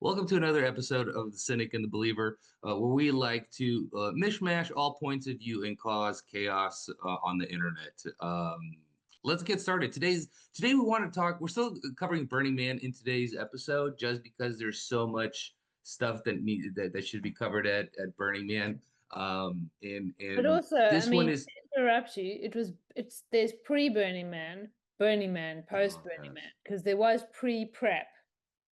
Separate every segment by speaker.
Speaker 1: Welcome to another episode of The Cynic and the Believer, where we like to mishmash all points of view and cause chaos on the internet. Let's get started. Today we want to talk. We're still covering Burning Man in today's episode, just because there's so much stuff that should be covered at Burning Man.
Speaker 2: But
Speaker 1: And
Speaker 2: also, I
Speaker 1: this one
Speaker 2: mean,
Speaker 1: is
Speaker 2: to interrupt you, it's there's pre-Burning Man, Burning Man,
Speaker 1: oh
Speaker 2: post-Burning Man,
Speaker 1: gosh,
Speaker 2: because there was pre-prep,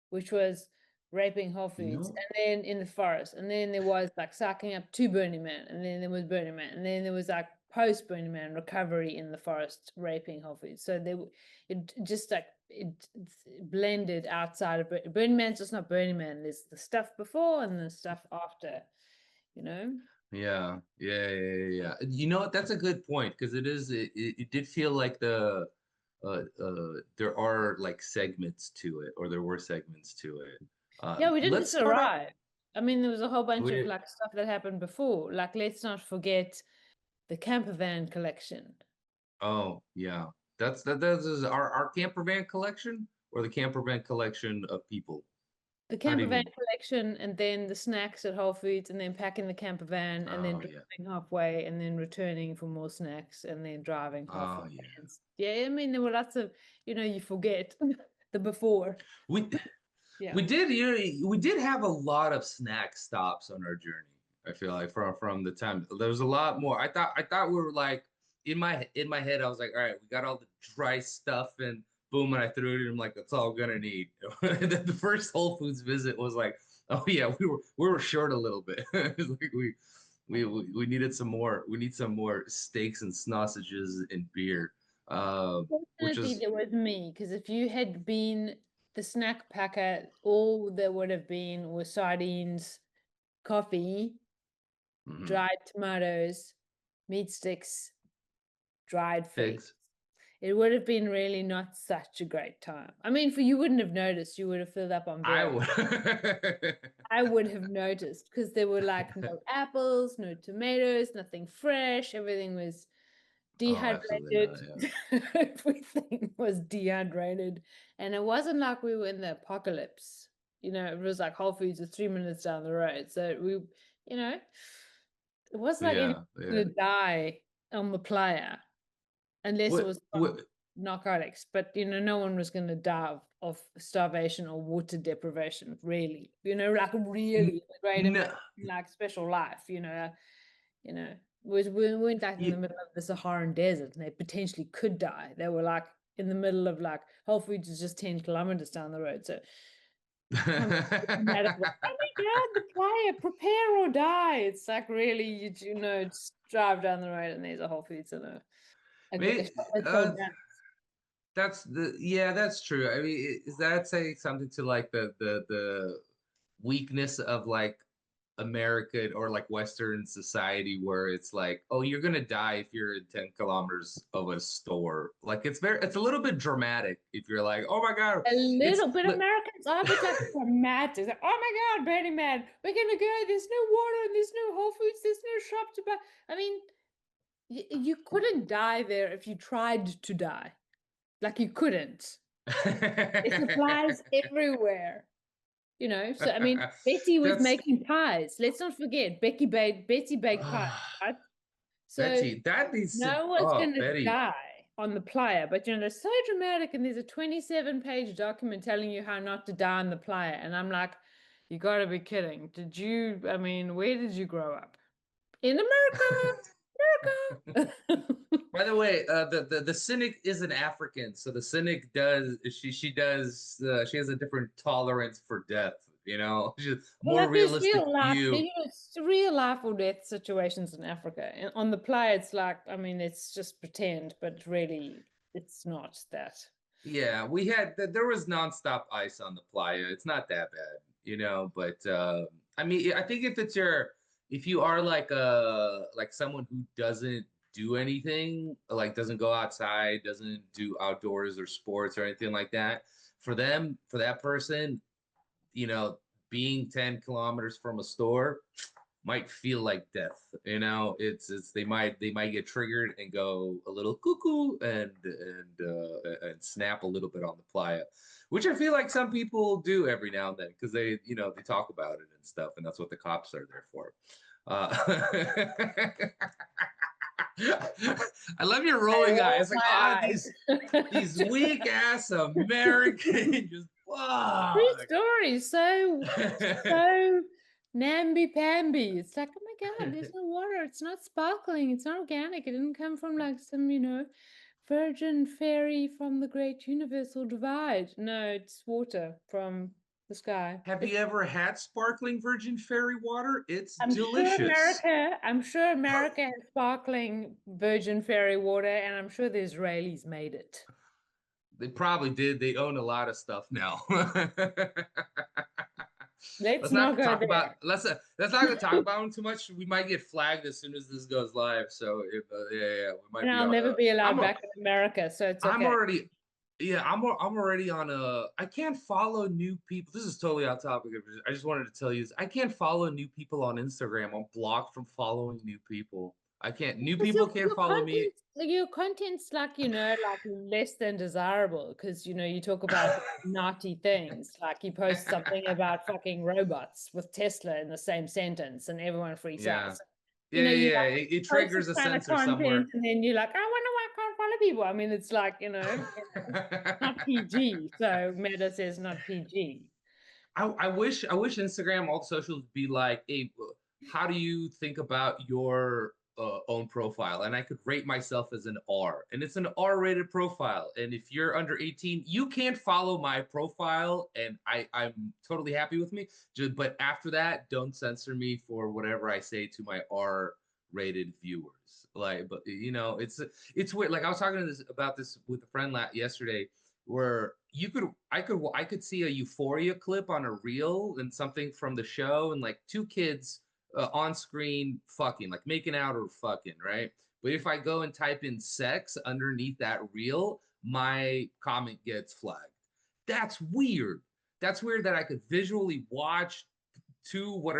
Speaker 2: which was raping Whole
Speaker 1: you
Speaker 2: Foods,
Speaker 1: know,
Speaker 2: and then in the forest, and then there was like sucking up to Burning Man, and then there was Burning Man, and then there was like post-Burning Man recovery in the forest, raping Whole Foods. So it just like it's blended outside of Burning Man's just not Burning Man. There's the stuff before and the stuff after, you know.
Speaker 1: yeah. You know what? That's a good point because it did feel like there are like segments to it, or there were segments to it.
Speaker 2: Yeah, we didn't
Speaker 1: Let's
Speaker 2: just
Speaker 1: start off.
Speaker 2: arrive. I mean, there was a whole bunch of
Speaker 1: We,
Speaker 2: like stuff that happened before. Like, let's not forget the camper van collection.
Speaker 1: oh yeah, that is our camper van collection or the camper van collection of people.
Speaker 2: The
Speaker 1: How do
Speaker 2: camper
Speaker 1: you
Speaker 2: van
Speaker 1: mean?
Speaker 2: collection, and then the snacks at Whole Foods, and then packing the camper van, and then
Speaker 1: Oh yeah,
Speaker 2: driving halfway, and then returning for more snacks, and then driving halfway.
Speaker 1: oh yeah.
Speaker 2: Yeah, I mean, there were lots of, you forget the before.
Speaker 1: We
Speaker 2: Yeah.
Speaker 1: we did have a lot of snack stops on our journey. I feel like from the time there was a lot more. I thought we were like in my head. I was like, all right, we got all the dry stuff and boom, and I threw it in. I'm like, that's all I'm gonna need. And then the first Whole Foods visit was like, oh yeah, we were short a little bit. It's like we needed some more. We need some more steaks and sausages and beer. Which
Speaker 2: Fortunately,
Speaker 1: is
Speaker 2: there was me, because if you had been the snack packer, all there would have been was sardines, coffee,
Speaker 1: mhm,
Speaker 2: dried tomatoes, meat sticks, dried figs.
Speaker 1: figs.
Speaker 2: It would have been really not such a great time. I mean, for you wouldn't have noticed, you would have filled up on
Speaker 1: I
Speaker 2: beer.
Speaker 1: would.
Speaker 2: I would have noticed because there were like no apples, no tomatoes, nothing fresh. Everything was
Speaker 1: Oh, absolutely
Speaker 2: dehydrated.
Speaker 1: not. Yeah.
Speaker 2: Everything was dehydrated. And it wasn't like we were in the apocalypse. It was like Whole Foods was 3 minutes down the road. So you know, it wasn't like anyone
Speaker 1: Yeah.
Speaker 2: was
Speaker 1: Yeah.
Speaker 2: gonna die on the playa unless it
Speaker 1: What?
Speaker 2: was from
Speaker 1: What?
Speaker 2: narcotics. But no one was gonna die of starvation or water deprivation, really. Like really the great American
Speaker 1: No.
Speaker 2: like special life, we weren't like in the
Speaker 1: You,
Speaker 2: middle of the Saharan desert and they potentially could die. They were like in the middle of like Whole Foods is just 10 kilometers down the road. So kind of dramatic, like, oh my God, the player, prepare or die. It's like really, just drive down the road and there's a Whole Foods and a
Speaker 1: Maybe,
Speaker 2: shop that sold that.
Speaker 1: that's true. I mean, is that saying something to like the weakness of like American or like Western society where it's like, oh, you're gonna die if you're in 10 kilometers of a store. Like it's a little bit dramatic if you're like, oh my God,
Speaker 2: A
Speaker 1: it's
Speaker 2: little bit Americans are a bit like dramatic. Like, oh my God, Burning Man, we're gonna go. There's no water and there's no Whole Foods, there's no shop to buy. I mean, you couldn't die there if you tried to die. Like you couldn't. There's supplies everywhere. So I mean, Betty was
Speaker 1: That's
Speaker 2: making pies. Let's not forget, Betty baked pies, right? So
Speaker 1: Betsy. That needs to.
Speaker 2: no one's
Speaker 1: Oh,
Speaker 2: gonna
Speaker 1: Betty.
Speaker 2: die on the playa, but they're so dramatic, and there's a 27-page document telling you how not to die on the playa, and I'm like, you gotta be kidding. I mean, where did you grow up? In America, America.
Speaker 1: By the way, the cynic is an African, so the cynic does she has a different tolerance for death. She's
Speaker 2: Well,
Speaker 1: more
Speaker 2: like there's
Speaker 1: realistic
Speaker 2: real life,
Speaker 1: view.
Speaker 2: real life or death situations in Africa. And on the playa, it's like, I mean, it's just pretend, but really, it's not that.
Speaker 1: Yeah, there was nonstop ice on the playa. It's not that bad. But I mean, I think if you are like someone who doesn't do anything, like doesn't go outside, doesn't do outdoors or sports or anything like that, for that person, being 10 kilometers from a store, might feel like death. You know, it's they might get triggered and go a little cuckoo and snap a little bit on the playa, which I feel like some people do every now and then because they talk about it and stuff, and that's what the cops are there for. I love your
Speaker 2: I
Speaker 1: rolling
Speaker 2: roll
Speaker 1: eyes. Like,
Speaker 2: my
Speaker 1: ah, these
Speaker 2: eyes.
Speaker 1: these weak ass Americans just
Speaker 2: True
Speaker 1: fuck.
Speaker 2: story. So namby-pamby. It's like, oh my God, there's no water. It's not sparkling. It's not organic. It didn't come from like some, virgin fairy from the great universal divide. No, it's water from the sky.
Speaker 1: Have you ever had sparkling virgin fairy water? It's delicious.
Speaker 2: I'm sure America has sparkling virgin fairy water, and I'm sure the Israelis made it.
Speaker 1: They probably did. They own a lot of stuff now.
Speaker 2: Let's
Speaker 1: let's not
Speaker 2: not go
Speaker 1: talk about
Speaker 2: there.
Speaker 1: let's not gonna talk about them too much. We might get flagged as soon as this goes live. So if yeah, we might
Speaker 2: And
Speaker 1: be
Speaker 2: I'll
Speaker 1: on
Speaker 2: never
Speaker 1: a.
Speaker 2: be allowed
Speaker 1: I'm a,
Speaker 2: back in America, so it's
Speaker 1: I'm
Speaker 2: okay.
Speaker 1: already yeah, I'm already on a. I can't follow new people. This is totally off topic. I just wanted to tell you this. I can't follow new people on Instagram. I'm blocked from following new people. I can't. New
Speaker 2: Because
Speaker 1: people can't follow me.
Speaker 2: your content's like, like less than desirable because you talk about naughty things. Like you post something about fucking robots with Tesla in the same sentence and everyone freaks out.
Speaker 1: Yeah,
Speaker 2: So,
Speaker 1: yeah, yeah.
Speaker 2: you
Speaker 1: Yeah.
Speaker 2: like
Speaker 1: It
Speaker 2: post this
Speaker 1: triggers a
Speaker 2: kind of
Speaker 1: sensor
Speaker 2: content
Speaker 1: somewhere.
Speaker 2: and then you're like, I wonder why I can't follow people. I mean, it's like, not PG. So Meta says not PG.
Speaker 1: I wish Instagram, all the socials would be like, hey, how do you think about your own profile? And I could rate myself as an R, and it's an R-rated profile. And if you're under 18, you can't follow my profile, and I'm totally happy with me. But after that, don't censor me for whatever I say to my R-rated viewers. Like, but it's weird. Like I was talking about this with a friend yesterday where I could see a Euphoria clip on a reel and something from the show and like two kids on screen fucking like making out or fucking right. But if I go and type in sex underneath that reel, my comment gets flagged. That's weird. That's weird that I could visually watch two what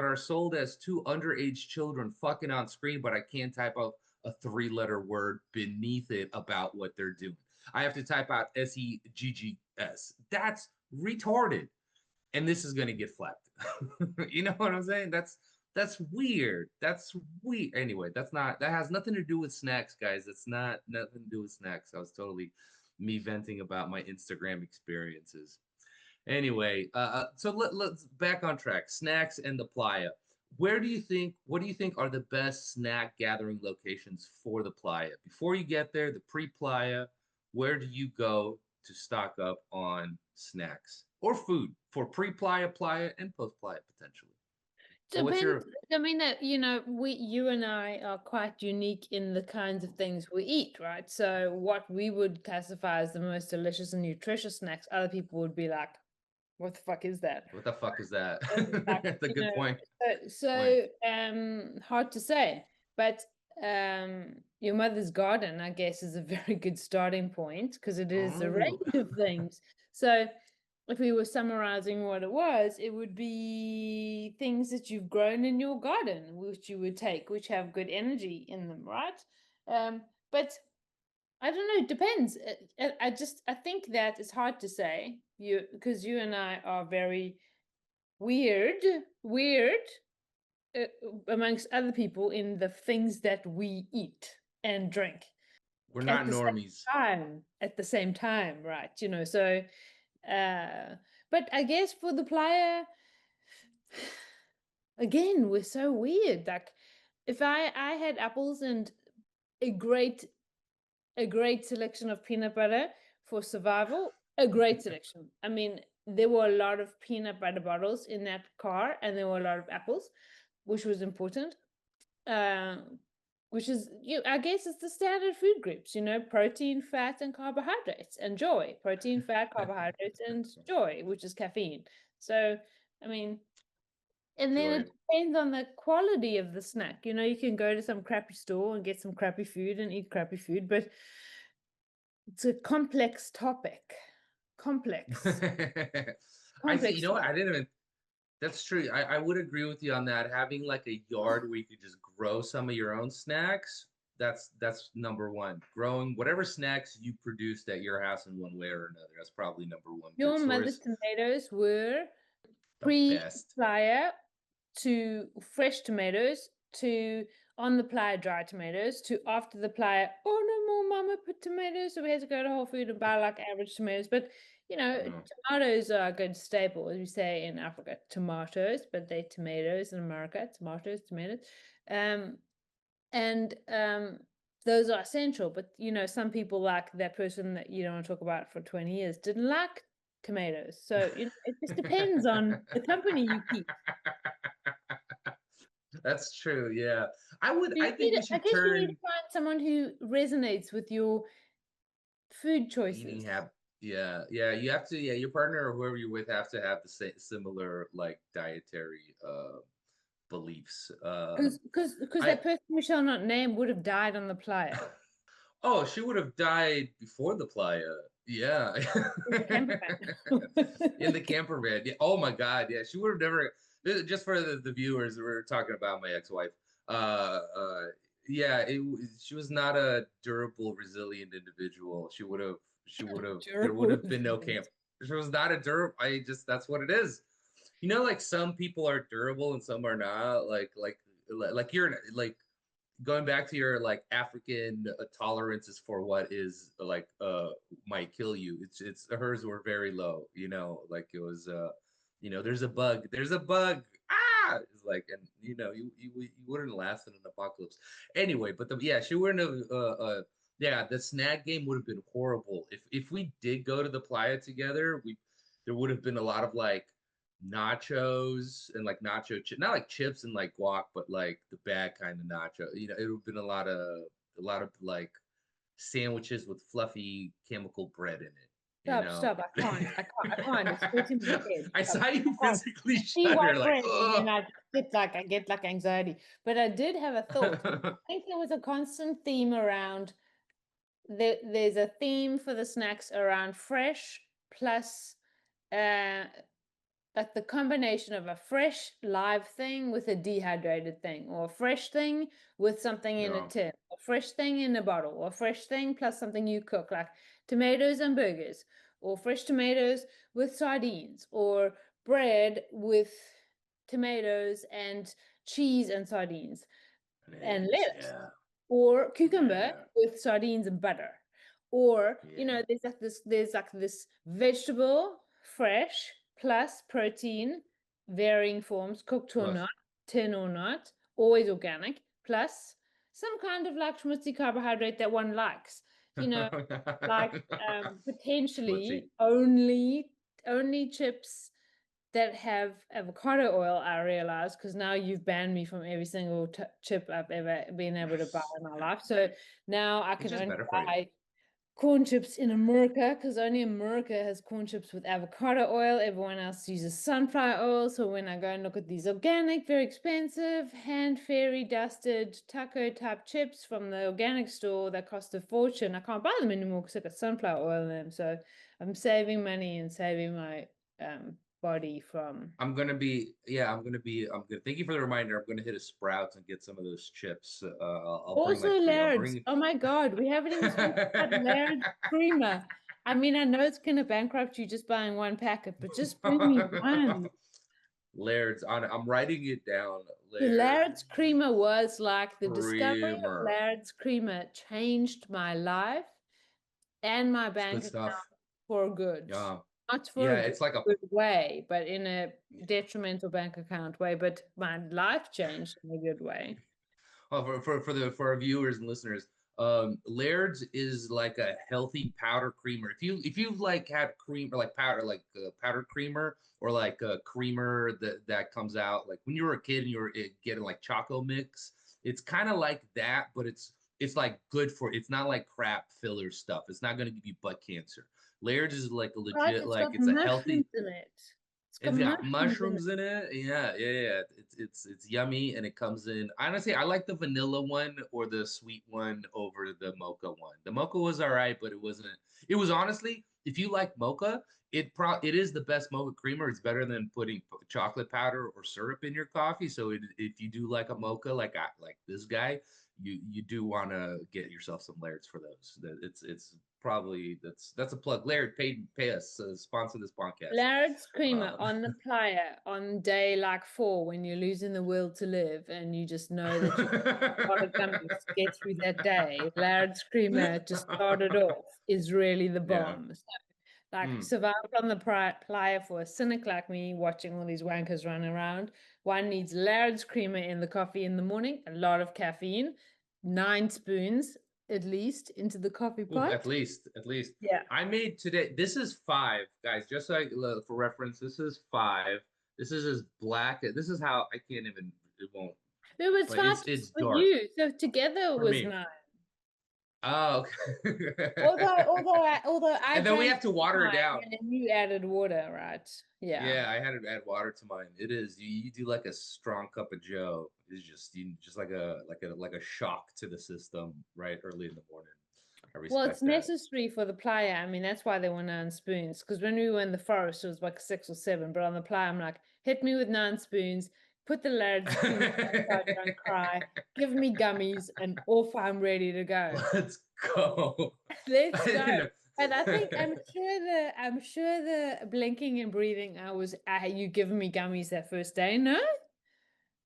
Speaker 1: are sold as two underage children fucking on screen, but I can't type out a three-letter word beneath it about what they're doing. I have to type out SEGGS. That's retarded. And this is gonna get flagged. You know what I'm saying? That's weird. That's weird. Anyway, that has nothing to do with snacks, guys. That's not nothing to do with snacks. I was totally me venting about my Instagram experiences. Anyway, so let's back on track. Snacks and the playa. What do you think are the best snack gathering locations for the playa? Before you get there, the pre-playa, where do you go to stock up on snacks or food for pre-playa, playa, and post-playa potentially? Well, what's
Speaker 2: Depends.
Speaker 1: your
Speaker 2: I mean that you and I are quite unique in the kinds of things we eat, right? So what we would classify as the most delicious and nutritious snacks, other people would be like, "What the fuck is that?"
Speaker 1: what the fuck is that?
Speaker 2: Like,
Speaker 1: That's a good point. Point.
Speaker 2: hard to say. But your mother's garden, I guess, is a very good starting point because it is a
Speaker 1: Oh,
Speaker 2: range of things. So if we were summarizing what it was, it would be things that you've grown in your garden, which you would take, which have good energy in them, right? But I don't know, it depends. I think that it's hard to say because you and I are very weird uh, amongst other people in the things that we eat and drink
Speaker 1: we're
Speaker 2: at
Speaker 1: not
Speaker 2: the same
Speaker 1: normies.
Speaker 2: at the same time, right? So uh but I guess for the player, again, we're so weird. Like if I had apples and a great a great selection of peanut butter for survival, a great selection. I mean, there were a lot of peanut butter bottles in that car, and there were a lot of apples, which was important. Uh, which is, I guess, it's the standard food groups. Protein, fat, and carbohydrates, and joy. Protein, fat, carbohydrates, and joy, which is caffeine. So, I mean, and then
Speaker 1: Joy.
Speaker 2: it depends on the quality of the snack. You can go to some crappy store and get some crappy food and eat crappy food, but it's a complex topic. Complex.
Speaker 1: I see. You
Speaker 2: Complex
Speaker 1: know what?
Speaker 2: topic.
Speaker 1: That's true. I would agree with you on that. Having like a yard where you could just grow some of your own snacks, that's number one. Growing whatever snacks you produced at your house in one way or another. That's probably number one good
Speaker 2: Your mother's
Speaker 1: source.
Speaker 2: tomatoes were
Speaker 1: The best.
Speaker 2: pre-Playa to fresh tomatoes to on the Playa dry tomatoes to after the Playa, oh no more mama put tomatoes, so we had to go to Whole Food and buy like average tomatoes. But you know,
Speaker 1: Mm.
Speaker 2: tomatoes are a good staple, as we say in Africa, tomatoes, but they tomatoes in America, tomatoes, tomatoes. Um and those are essential, but you know, some people like that person that you don't want to talk about for 20 years didn't like tomatoes. So you know, it just depends on the company you keep.
Speaker 1: That's true. Yeah.
Speaker 2: So
Speaker 1: I
Speaker 2: you
Speaker 1: think
Speaker 2: need
Speaker 1: we
Speaker 2: I
Speaker 1: should
Speaker 2: guess you need to
Speaker 1: turn
Speaker 2: find someone who resonates with your food
Speaker 1: eating
Speaker 2: choices.
Speaker 1: habit. Yeah. Yeah. You have to, yeah, your partner or whoever you're with have to have the same similar like dietary beliefs.
Speaker 2: Because
Speaker 1: I
Speaker 2: that person we shall not name would have died on the playa
Speaker 1: Oh, she would have died before the playa. Yeah.
Speaker 2: in the camper van.
Speaker 1: In the camper van. Yeah. Oh my God. Yeah. She would have never, just for the viewers, we're talking about my ex-wife. Uh, uh, yeah, she was not a durable, resilient individual. There would
Speaker 2: Durable
Speaker 1: have been no camp.
Speaker 2: resilience.
Speaker 1: She was not a durable, that's what it is. You know, like some people are durable and some are not. Like you're like, going back to your like African tolerances for what is like might kill you. It's hers were very low, you know, like it was there's a bug. Ah, it's like, and you wouldn't last in an apocalypse anyway. But yeah, she wouldn't have yeah, the snack game would have been horrible if we did go to the playa together. We There would have been a lot of like nachos and like nacho chip, not like chips and like guac, but like the bad kind of nacho. You know, it would have been a lot of like sandwiches with fluffy chemical bread in it. You
Speaker 2: Stop,
Speaker 1: know,
Speaker 2: stop. I can't. It's hurting my head.
Speaker 1: I
Speaker 2: Stop.
Speaker 1: saw you
Speaker 2: I can't.
Speaker 1: physically
Speaker 2: I see
Speaker 1: shudder,
Speaker 2: white
Speaker 1: like,
Speaker 2: bread and
Speaker 1: oh.
Speaker 2: then I get like anxiety. But I did have a thought. I think there was a constant theme around there's a theme for the snacks around fresh plus uh like the combination of a fresh live thing with a dehydrated thing, or a fresh thing with something in a
Speaker 1: Yeah,
Speaker 2: tin, a fresh thing in a bottle, or a fresh thing plus something you cook, like tomatoes and burgers, or fresh tomatoes with sardines, or bread with tomatoes and cheese and sardines
Speaker 1: and
Speaker 2: and
Speaker 1: eggs.
Speaker 2: lettuce,
Speaker 1: Yeah,
Speaker 2: or cucumber
Speaker 1: yeah,
Speaker 2: with sardines and butter, or you
Speaker 1: yeah.
Speaker 2: know, there's like this vegetable fresh plus protein, varying forms, cooked or
Speaker 1: Plus,
Speaker 2: not, tin or not, always organic, plus some kind of like schmutzy carbohydrate that one likes, you know, like
Speaker 1: schmutzy.
Speaker 2: potentially only chips that have avocado oil, I realize, because now you've banned me from every single chip I've ever been able to buy in my life. So now I
Speaker 1: It's
Speaker 2: can
Speaker 1: just
Speaker 2: only
Speaker 1: better for you.
Speaker 2: buy corn chips in America because only America has corn chips with avocado oil. Everyone else uses sunflower oil. So when I go and look at these organic, very expensive, hand fairy dusted taco type chips from the organic store that cost a fortune, I can't buy them anymore because I got sunflower oil in them. So I'm saving money and saving my body from.
Speaker 1: I'm gonna thank you for the reminder. I'm gonna hit a Sprouts and get some of those chips. I'll bring
Speaker 2: Also
Speaker 1: like three. I'll
Speaker 2: Laird's.
Speaker 1: bring.
Speaker 2: Oh my God, we haven't even spoken about Laird's creamer. I mean, I know it's gonna bankrupt you just buying one packet, but just bring me one.
Speaker 1: Laird's on. I'm writing it down.
Speaker 2: The Laird's
Speaker 1: Laird's
Speaker 2: creamer was like the discovery of
Speaker 1: creamer.
Speaker 2: Laird's creamer changed my life and my
Speaker 1: It's
Speaker 2: bank
Speaker 1: good
Speaker 2: account
Speaker 1: stuff.
Speaker 2: for good.
Speaker 1: Yeah,
Speaker 2: Not for
Speaker 1: yeah.
Speaker 2: a good,
Speaker 1: It's like a
Speaker 2: good way, but in a detrimental bank account way. But my life changed in a good way.
Speaker 1: Oh, for our viewers and listeners, Laird's is like a healthy powder creamer. If you've like had cream or like powder like powdered creamer or like a creamer that comes out like when you were a kid and you were getting like Choco Mix, it's kind of like that, but it's like good for. It's not like crap filler stuff. It's not going to give you butt cancer. Laird's is like a
Speaker 2: Right,
Speaker 1: legit
Speaker 2: it's
Speaker 1: like
Speaker 2: got
Speaker 1: it's a healthy.
Speaker 2: mushrooms in it. It's got
Speaker 1: It's got
Speaker 2: mushrooms in it.
Speaker 1: mushrooms in it. Yeah, yeah, yeah. It's yummy, and it comes in. Honestly, I like the vanilla one or the sweet one over the mocha one. The mocha was all right, but it wasn't. It was honestly, if you like mocha, it is the best mocha creamer. It's better than putting chocolate powder or syrup in your coffee. So if you do like a mocha, like this guy, you do want to get yourself some Laird's for those. It's probably that's a plug. Laird pay us sponsor this podcast.
Speaker 2: Laird's creamer
Speaker 1: Uh,
Speaker 2: on the Playa on day like 4 when you're losing the will to live and you just know that you got a gummies to get through that day. Laird's creamer to start it off is really the
Speaker 1: yeah.
Speaker 2: bomb. So, like
Speaker 1: Mm.
Speaker 2: survive on the Playa for a cynic like me watching all these wankers run around. One needs Laird's creamer in the coffee in the morning, a lot of caffeine, 9 spoons at least into the coffee
Speaker 1: Ooh,
Speaker 2: pot.
Speaker 1: at least.
Speaker 2: Yeah.
Speaker 1: I made today. This is five, guys. Just so for reference, this is five. This is as black. This is how I can't even. It won't.
Speaker 2: It was
Speaker 1: But
Speaker 2: 5
Speaker 1: it's
Speaker 2: for
Speaker 1: dark
Speaker 2: you, so together it
Speaker 1: for
Speaker 2: was
Speaker 1: me.
Speaker 2: 9.
Speaker 1: Oh,
Speaker 2: Although,
Speaker 1: okay.
Speaker 2: although I
Speaker 1: And then we
Speaker 2: drank
Speaker 1: have to water it
Speaker 2: mine
Speaker 1: down.
Speaker 2: and then you added water, right? Yeah.
Speaker 1: Yeah, I had to add water to mine. It is you do like a strong cup of Joe. It's just like a shock to the system right early in the morning. I
Speaker 2: Well, it's
Speaker 1: respect that.
Speaker 2: necessary for the playa. I mean, that's why they were 9 spoons. Because when we were in the forest, it was like 6 or 7. But on the playa, I'm like, hit me with 9 spoons, put the lads cream so I don't cry, give me gummies, and off I'm ready to go.
Speaker 1: Let's go.
Speaker 2: Let's
Speaker 1: I
Speaker 2: go.
Speaker 1: didn't
Speaker 2: And I think
Speaker 1: know.
Speaker 2: I'm sure the blinking and breathing. I was you giving me gummies that first day. No,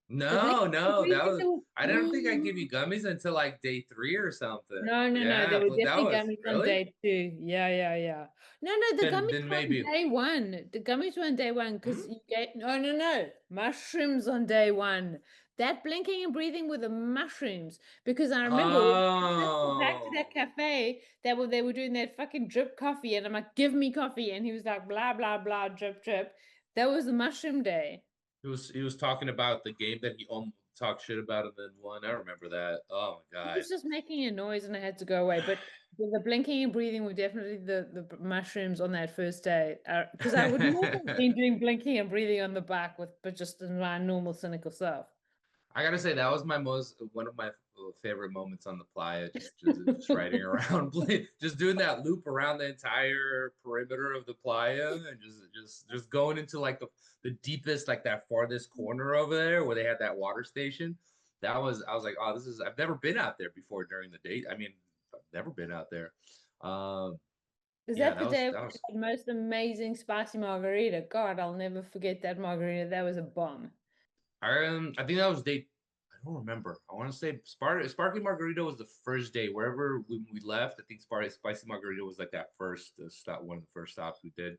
Speaker 2: the
Speaker 1: No,
Speaker 2: blinking and
Speaker 1: no, that
Speaker 2: breathing.
Speaker 1: was I don't think I give you gummies until like day three or something.
Speaker 2: No, no, no. There
Speaker 1: Yeah,
Speaker 2: were
Speaker 1: but that
Speaker 2: definitely
Speaker 1: was
Speaker 2: gummies on
Speaker 1: really?
Speaker 2: day 2. Yeah, yeah, yeah. No, no, the
Speaker 1: Then
Speaker 2: gummies
Speaker 1: then
Speaker 2: were on
Speaker 1: maybe.
Speaker 2: day 1. The gummies were on day 1
Speaker 1: Hmm?
Speaker 2: because you get no, no, no. Mushrooms on day 1. That blinking and breathing with the mushrooms. Because I remember when we first went back to that
Speaker 1: Oh.
Speaker 2: cafe, they were doing that fucking drip coffee, and I'm like, give me coffee. And he was like, blah, blah, blah, drip, drip. That was the mushroom day.
Speaker 1: He was talking about the game that he almost talked shit about and then won. I remember that. Oh my
Speaker 2: He
Speaker 1: God.
Speaker 2: was just making a noise and I had to go away. But the blinking and breathing were definitely the mushrooms on that first day. Because I would never have been doing blinking and breathing on the back with, but just in my normal cynical self.
Speaker 1: I gotta say that was my most one of my favorite moments on the playa. Just riding around, just doing that loop around the entire perimeter of the playa, and just going into like the deepest, like that farthest corner over there where they had that water station. I was like, oh, this is I've never been out there before during the date. I mean, I've never been out there. Um,
Speaker 2: Is
Speaker 1: yeah,
Speaker 2: that the day we
Speaker 1: that was
Speaker 2: had most amazing spicy margarita? God, I'll never forget that margarita. That was a bomb.
Speaker 1: I think that was day. I don't remember. I want to say Sparkly Margarita was the first day. Wherever we left, I think Spicy Margarita was like that first stop, one of the first stops we did,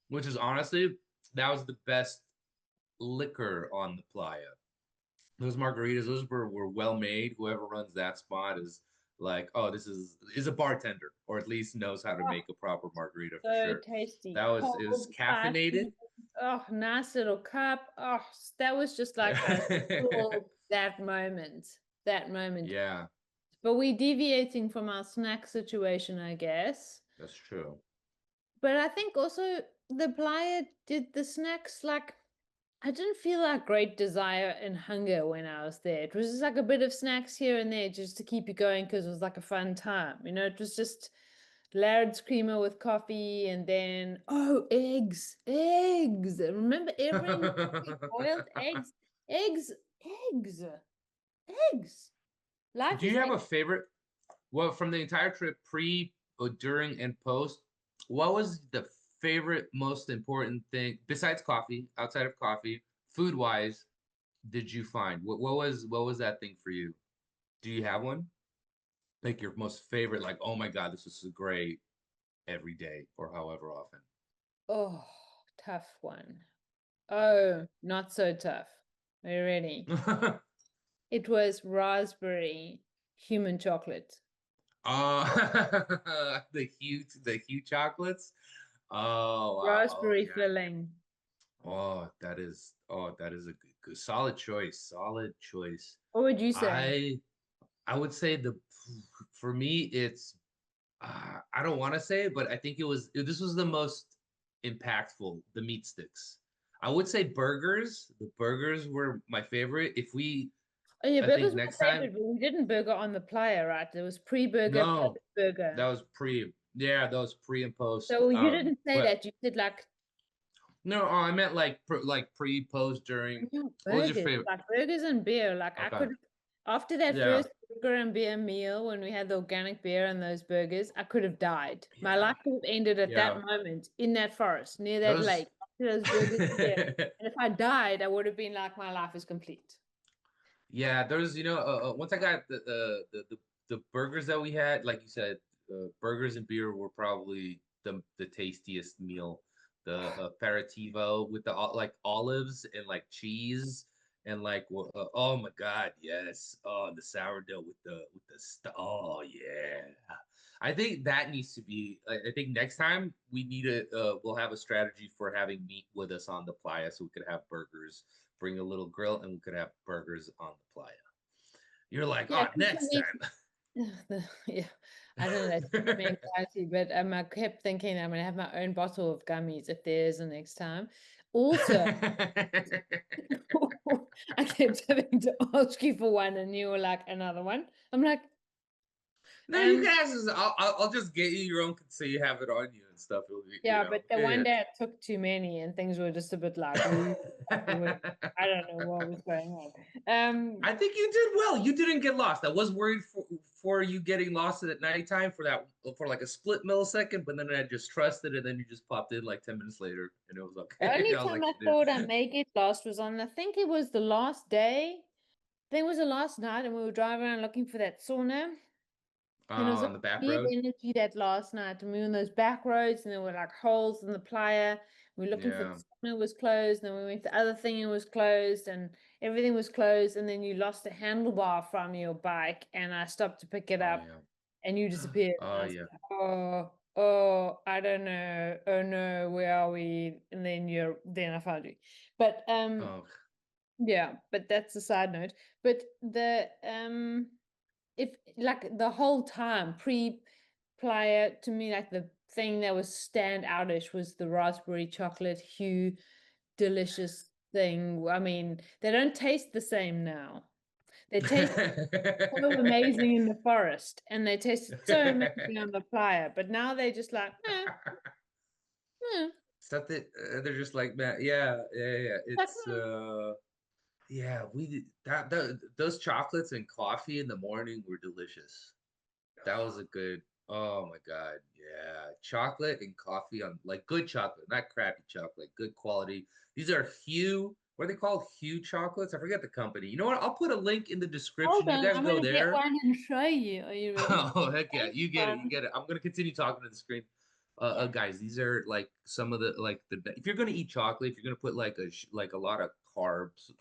Speaker 1: which is honestly that was the best liquor on the playa. Those margaritas, those were well made. Whoever runs that spot is like, oh, this is a bartender, or at least knows how to
Speaker 2: Oh,
Speaker 1: make a proper margarita for
Speaker 2: so
Speaker 1: sure.
Speaker 2: tasty.
Speaker 1: That was it was
Speaker 2: Cold,
Speaker 1: caffeinated.
Speaker 2: spicy. Oh, nice little cup. Oh, that was just like a full that moment. That moment.
Speaker 1: Yeah,
Speaker 2: But we're deviating from our snack situation, I guess.
Speaker 1: that's true.
Speaker 2: But I think also the Playa did the snacks like I didn't feel a great desire and hunger when I was there. It was just like a bit of snacks here and there just to keep you going because it was like a fun time. You know, it was just Laird's creamer with coffee and then oh eggs. Eggs. Remember every boiled eggs. Eggs. Eggs. Eggs. Life
Speaker 1: Do
Speaker 2: is
Speaker 1: you have a
Speaker 2: eggs.
Speaker 1: favorite? Well, from the entire trip, pre, during, and post, what was the favorite, most important thing besides coffee, outside of coffee, food wise, did you find? What was that thing for you? Do you have one? Like your most favorite, like, oh my God, this is great every day or however often.
Speaker 2: Oh, tough one. Oh, not so tough. Are you ready? It was raspberry human chocolate.
Speaker 1: The huge chocolates. Oh wow. Oh
Speaker 2: Raspberry
Speaker 1: yeah.
Speaker 2: filling.
Speaker 1: Oh, that is a good solid choice. Solid choice.
Speaker 2: What would you say?
Speaker 1: I I would say for me it's I don't want to say it, but I think this was the most impactful, the meat sticks. I would say burgers. The burgers were my favorite. If we,
Speaker 2: Oh yeah,
Speaker 1: I think
Speaker 2: burgers
Speaker 1: next
Speaker 2: were my
Speaker 1: time,
Speaker 2: favorite, but we didn't burger on the Playa, right? There was pre-burger,
Speaker 1: no, that
Speaker 2: post-burger.
Speaker 1: was pre. Yeah, that was pre and post.
Speaker 2: So you didn't say
Speaker 1: But
Speaker 2: that. You said like
Speaker 1: no, I meant like pre, post, during.
Speaker 2: no,
Speaker 1: What was your
Speaker 2: burgers,
Speaker 1: favorite?
Speaker 2: like burgers and beer. Like I
Speaker 1: Okay.
Speaker 2: could, after that
Speaker 1: Yeah.
Speaker 2: first burger and beer meal, when we had the organic beer and those burgers, I could have died. My
Speaker 1: Yeah.
Speaker 2: life could have ended at that
Speaker 1: Yeah.
Speaker 2: moment in that forest near that
Speaker 1: Those.
Speaker 2: lake. After those burgers and beer, and if I died, I would have been like, my life is complete.
Speaker 1: Yeah, there's once I got the burgers that we had, like you said, burgers and beer were probably the tastiest meal. The aperitivo with the like olives and like cheese and like oh my God, yes. Oh, the sourdough with the oh yeah. I think that needs to be. I think next time we need to we'll have a strategy for having meat with us on the playa so we could have burgers, bring a little grill, and we could have burgers on the playa. You're like,
Speaker 2: Yeah,
Speaker 1: oh,
Speaker 2: keep
Speaker 1: next
Speaker 2: me.
Speaker 1: time.
Speaker 2: Yeah, I don't know. That's giving me anxiety, but I kept thinking I'm gonna have my own bottle of gummies if there is a next time. Also, I kept having to ask you for one, and you were like another one. I'm like,
Speaker 1: No, you
Speaker 2: um,
Speaker 1: guys, I'll just get you your own so you have it on you and stuff. It'll be,
Speaker 2: yeah, but the one
Speaker 1: yeah.
Speaker 2: day I took too many, and things were just a bit like, like I don't know what was going on.
Speaker 1: I think you did well. You didn't get lost. I was worried for you getting lost at nighttime for like a split millisecond, but then I just trusted, and then you just popped in like 10 minutes later, and it was
Speaker 2: The
Speaker 1: okay.
Speaker 2: only
Speaker 1: I was
Speaker 2: time
Speaker 1: like,
Speaker 2: I
Speaker 1: she did.
Speaker 2: thought I may get lost was on, I think it was the last day. I think it was the last night, and we were driving around looking for that sauna. And it was
Speaker 1: On the back
Speaker 2: weird
Speaker 1: road.
Speaker 2: energy that last night. And we were on those back roads, and there were like holes in the playa. We were looking for the
Speaker 1: Yeah.
Speaker 2: sauna was closed, and then we went to the other thing, it was closed, and everything was closed. And then you lost a handlebar from your bike, and I stopped to pick it
Speaker 1: Oh
Speaker 2: up,
Speaker 1: yeah.
Speaker 2: and you disappeared. And
Speaker 1: Oh
Speaker 2: I was
Speaker 1: yeah.
Speaker 2: like, oh, I don't know. Oh no, where are we? And then I found you. But
Speaker 1: Oh.
Speaker 2: yeah, but that's a side note. But the if like the whole time pre Playa, to me, like the thing that was stand outish was the raspberry chocolate hue delicious thing. I mean, they don't taste the same now. They taste so amazing in the forest, and they tasted so amazing on the playa, but now they just like, eh.
Speaker 1: Something they're just like, man, yeah, yeah, yeah.
Speaker 2: Like,
Speaker 1: It's yeah, we did that those chocolates and coffee in the morning were delicious. That was a good, oh my God, yeah. Chocolate and coffee on like good chocolate, not crappy chocolate, good quality. These are Hue, what are they called? Hue chocolates? I forget the company. You know what? I'll put a link in the
Speaker 2: hold
Speaker 1: description. You
Speaker 2: on,
Speaker 1: guys
Speaker 2: I'm
Speaker 1: go
Speaker 2: gonna get
Speaker 1: there.
Speaker 2: one and show you. Are you ready?
Speaker 1: Oh, heck yeah.
Speaker 2: Thanks,
Speaker 1: You get it. You
Speaker 2: Mom.
Speaker 1: get it. I'm gonna continue talking to the screen.
Speaker 2: Yeah.
Speaker 1: Guys, these are like some of the if you're gonna eat chocolate, if you're gonna put like like a lot of carbs,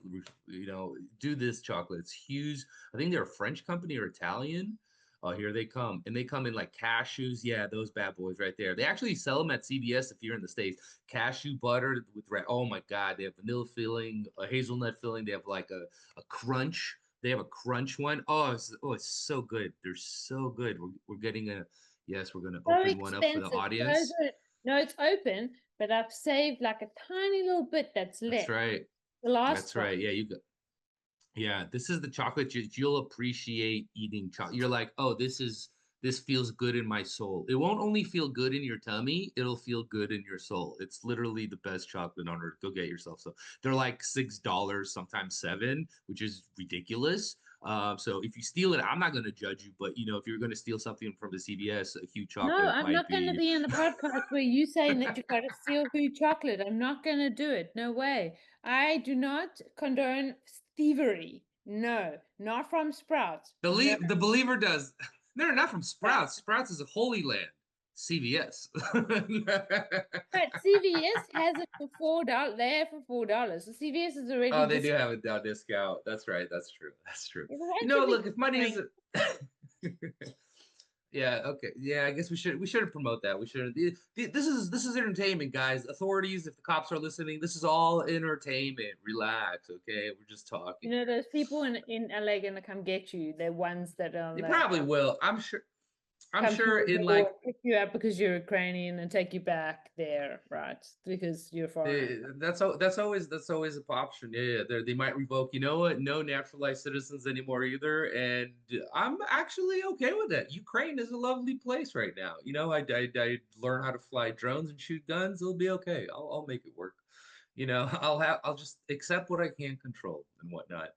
Speaker 1: do this chocolate. It's Hughes. I think they're a French company or Italian. Oh, here they come, and they come in like cashews. Yeah, those bad boys right there. They actually sell them at CVS if you're in the States. Cashew butter with red. Oh my God, they have vanilla filling, a hazelnut filling. They have like a crunch. They have a crunch one. Oh, it's so good. They're so good. We're getting a yes. We're gonna
Speaker 2: So
Speaker 1: open one up for the
Speaker 2: expensive, so
Speaker 1: audience.
Speaker 2: good. No, it's open, but I've saved like a tiny little bit that's
Speaker 1: That's
Speaker 2: left.
Speaker 1: right.
Speaker 2: The last
Speaker 1: That's
Speaker 2: one.
Speaker 1: right. Yeah, you got. Yeah, this is the chocolate you'll appreciate eating chocolate. You're like, oh, this feels good in my soul. It won't only feel good in your tummy, it'll feel good in your soul. It's literally the best chocolate on earth. Go get yourself. So they're like $6, sometimes seven, which is ridiculous. So if you steal it, I'm not gonna judge you, but if you're gonna steal something from the CVS, a huge
Speaker 2: No,
Speaker 1: chocolate
Speaker 2: I'm
Speaker 1: might
Speaker 2: not going to
Speaker 1: be.
Speaker 2: be in the podcast where you saying that you got to steal food chocolate. I'm not going to do it. No way. I do not condone thievery. No, not from Sprouts. No.
Speaker 1: The believer does. No, not from
Speaker 2: Yeah.
Speaker 1: Sprouts. Sprouts is a holy land. CVS.
Speaker 2: But CVS has it for $4. They have for $4. So CVS is already
Speaker 1: Oh, they
Speaker 2: dis.
Speaker 1: do have a down discount. That's right. That's true. That's true.
Speaker 2: Why should we
Speaker 1: Look, if money
Speaker 2: drink?
Speaker 1: is yeah, okay. Yeah, I guess we shouldn't promote that. We shouldn't. This is entertainment, guys. Authorities, if the cops are listening, this is all entertainment. Relax, okay? We're just
Speaker 2: You
Speaker 1: talking.
Speaker 2: know, those people in LA gonna come get you. They're ones that are on
Speaker 1: They
Speaker 2: the
Speaker 1: probably will. I'm sure. I'm
Speaker 2: come to
Speaker 1: sure
Speaker 2: your
Speaker 1: in
Speaker 2: door,
Speaker 1: like
Speaker 2: pick you up because you're Ukrainian and take you back there, right? Because you're foreigner.
Speaker 1: that's always a option. Yeah, yeah. They might revoke. You know what? No naturalized citizens anymore either, and I'm actually okay with that. Ukraine is a lovely place right now. I learn how to fly drones and shoot guns. It'll be okay. I'll make it work. I'll just accept what I can control and whatnot.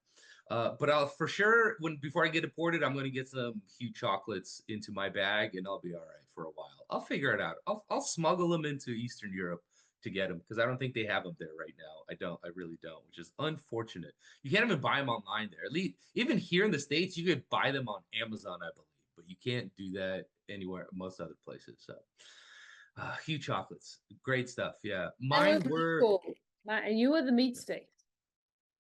Speaker 1: But I'll for sure when before I get deported, I'm gonna get some huge chocolates into my bag, and I'll be all right for a while. I'll figure it out. I'll smuggle them into Eastern Europe to get them because I don't think they have them there right now. I don't. I really don't, which is unfortunate. You can't even buy them online there. At least even here in the States, you could buy them on Amazon, I believe, but you can't do that anywhere most other places. So, huge chocolates, great stuff. Yeah,
Speaker 2: And
Speaker 1: mine
Speaker 2: with meat
Speaker 1: were
Speaker 2: ball, and you were the meat sticks.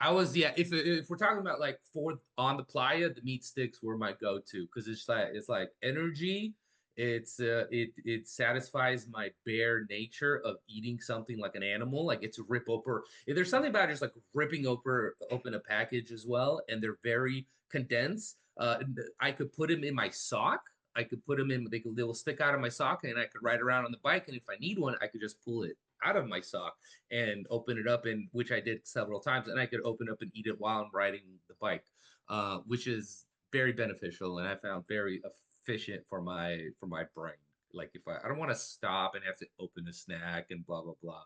Speaker 1: I was yeah. If we're talking about like for on the playa, the meat sticks were my go-to because it's like energy. It satisfies my bare nature of eating something like an animal. Like it's rip open. There's something about just like ripping open a package as well, and they're very condensed. I could put them in my sock. I could put them in. They will stick out of my sock, and I could ride around on the bike. And if I need one, I could just pull it out of my sock and open it up, and which I did several times, and I could open up and eat it while I'm riding the bike, which is very beneficial, and I found very efficient for my brain. Like if I don't want to stop and have to open a snack and blah blah blah.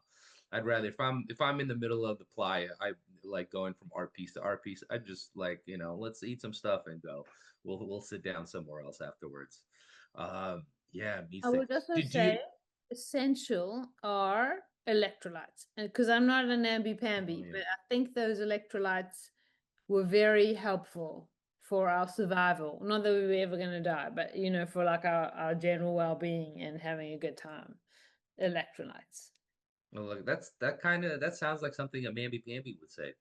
Speaker 1: I'd rather if I'm in the middle of the playa, I like going from art piece to art piece. I just like let's eat some stuff and go. We'll sit down somewhere else afterwards. Yeah, meat
Speaker 2: I would
Speaker 1: sticks.
Speaker 2: also
Speaker 1: Did
Speaker 2: say
Speaker 1: you?
Speaker 2: essential are electrolytes. And because I'm not an
Speaker 1: Oh
Speaker 2: namby-pamby,
Speaker 1: yeah.
Speaker 2: but I think those electrolytes were very helpful for our survival. Not that we were ever going to die, but for like our general well-being and having a good time. Electrolytes.
Speaker 1: Well, look, that sounds like something a mamby-pamby would say.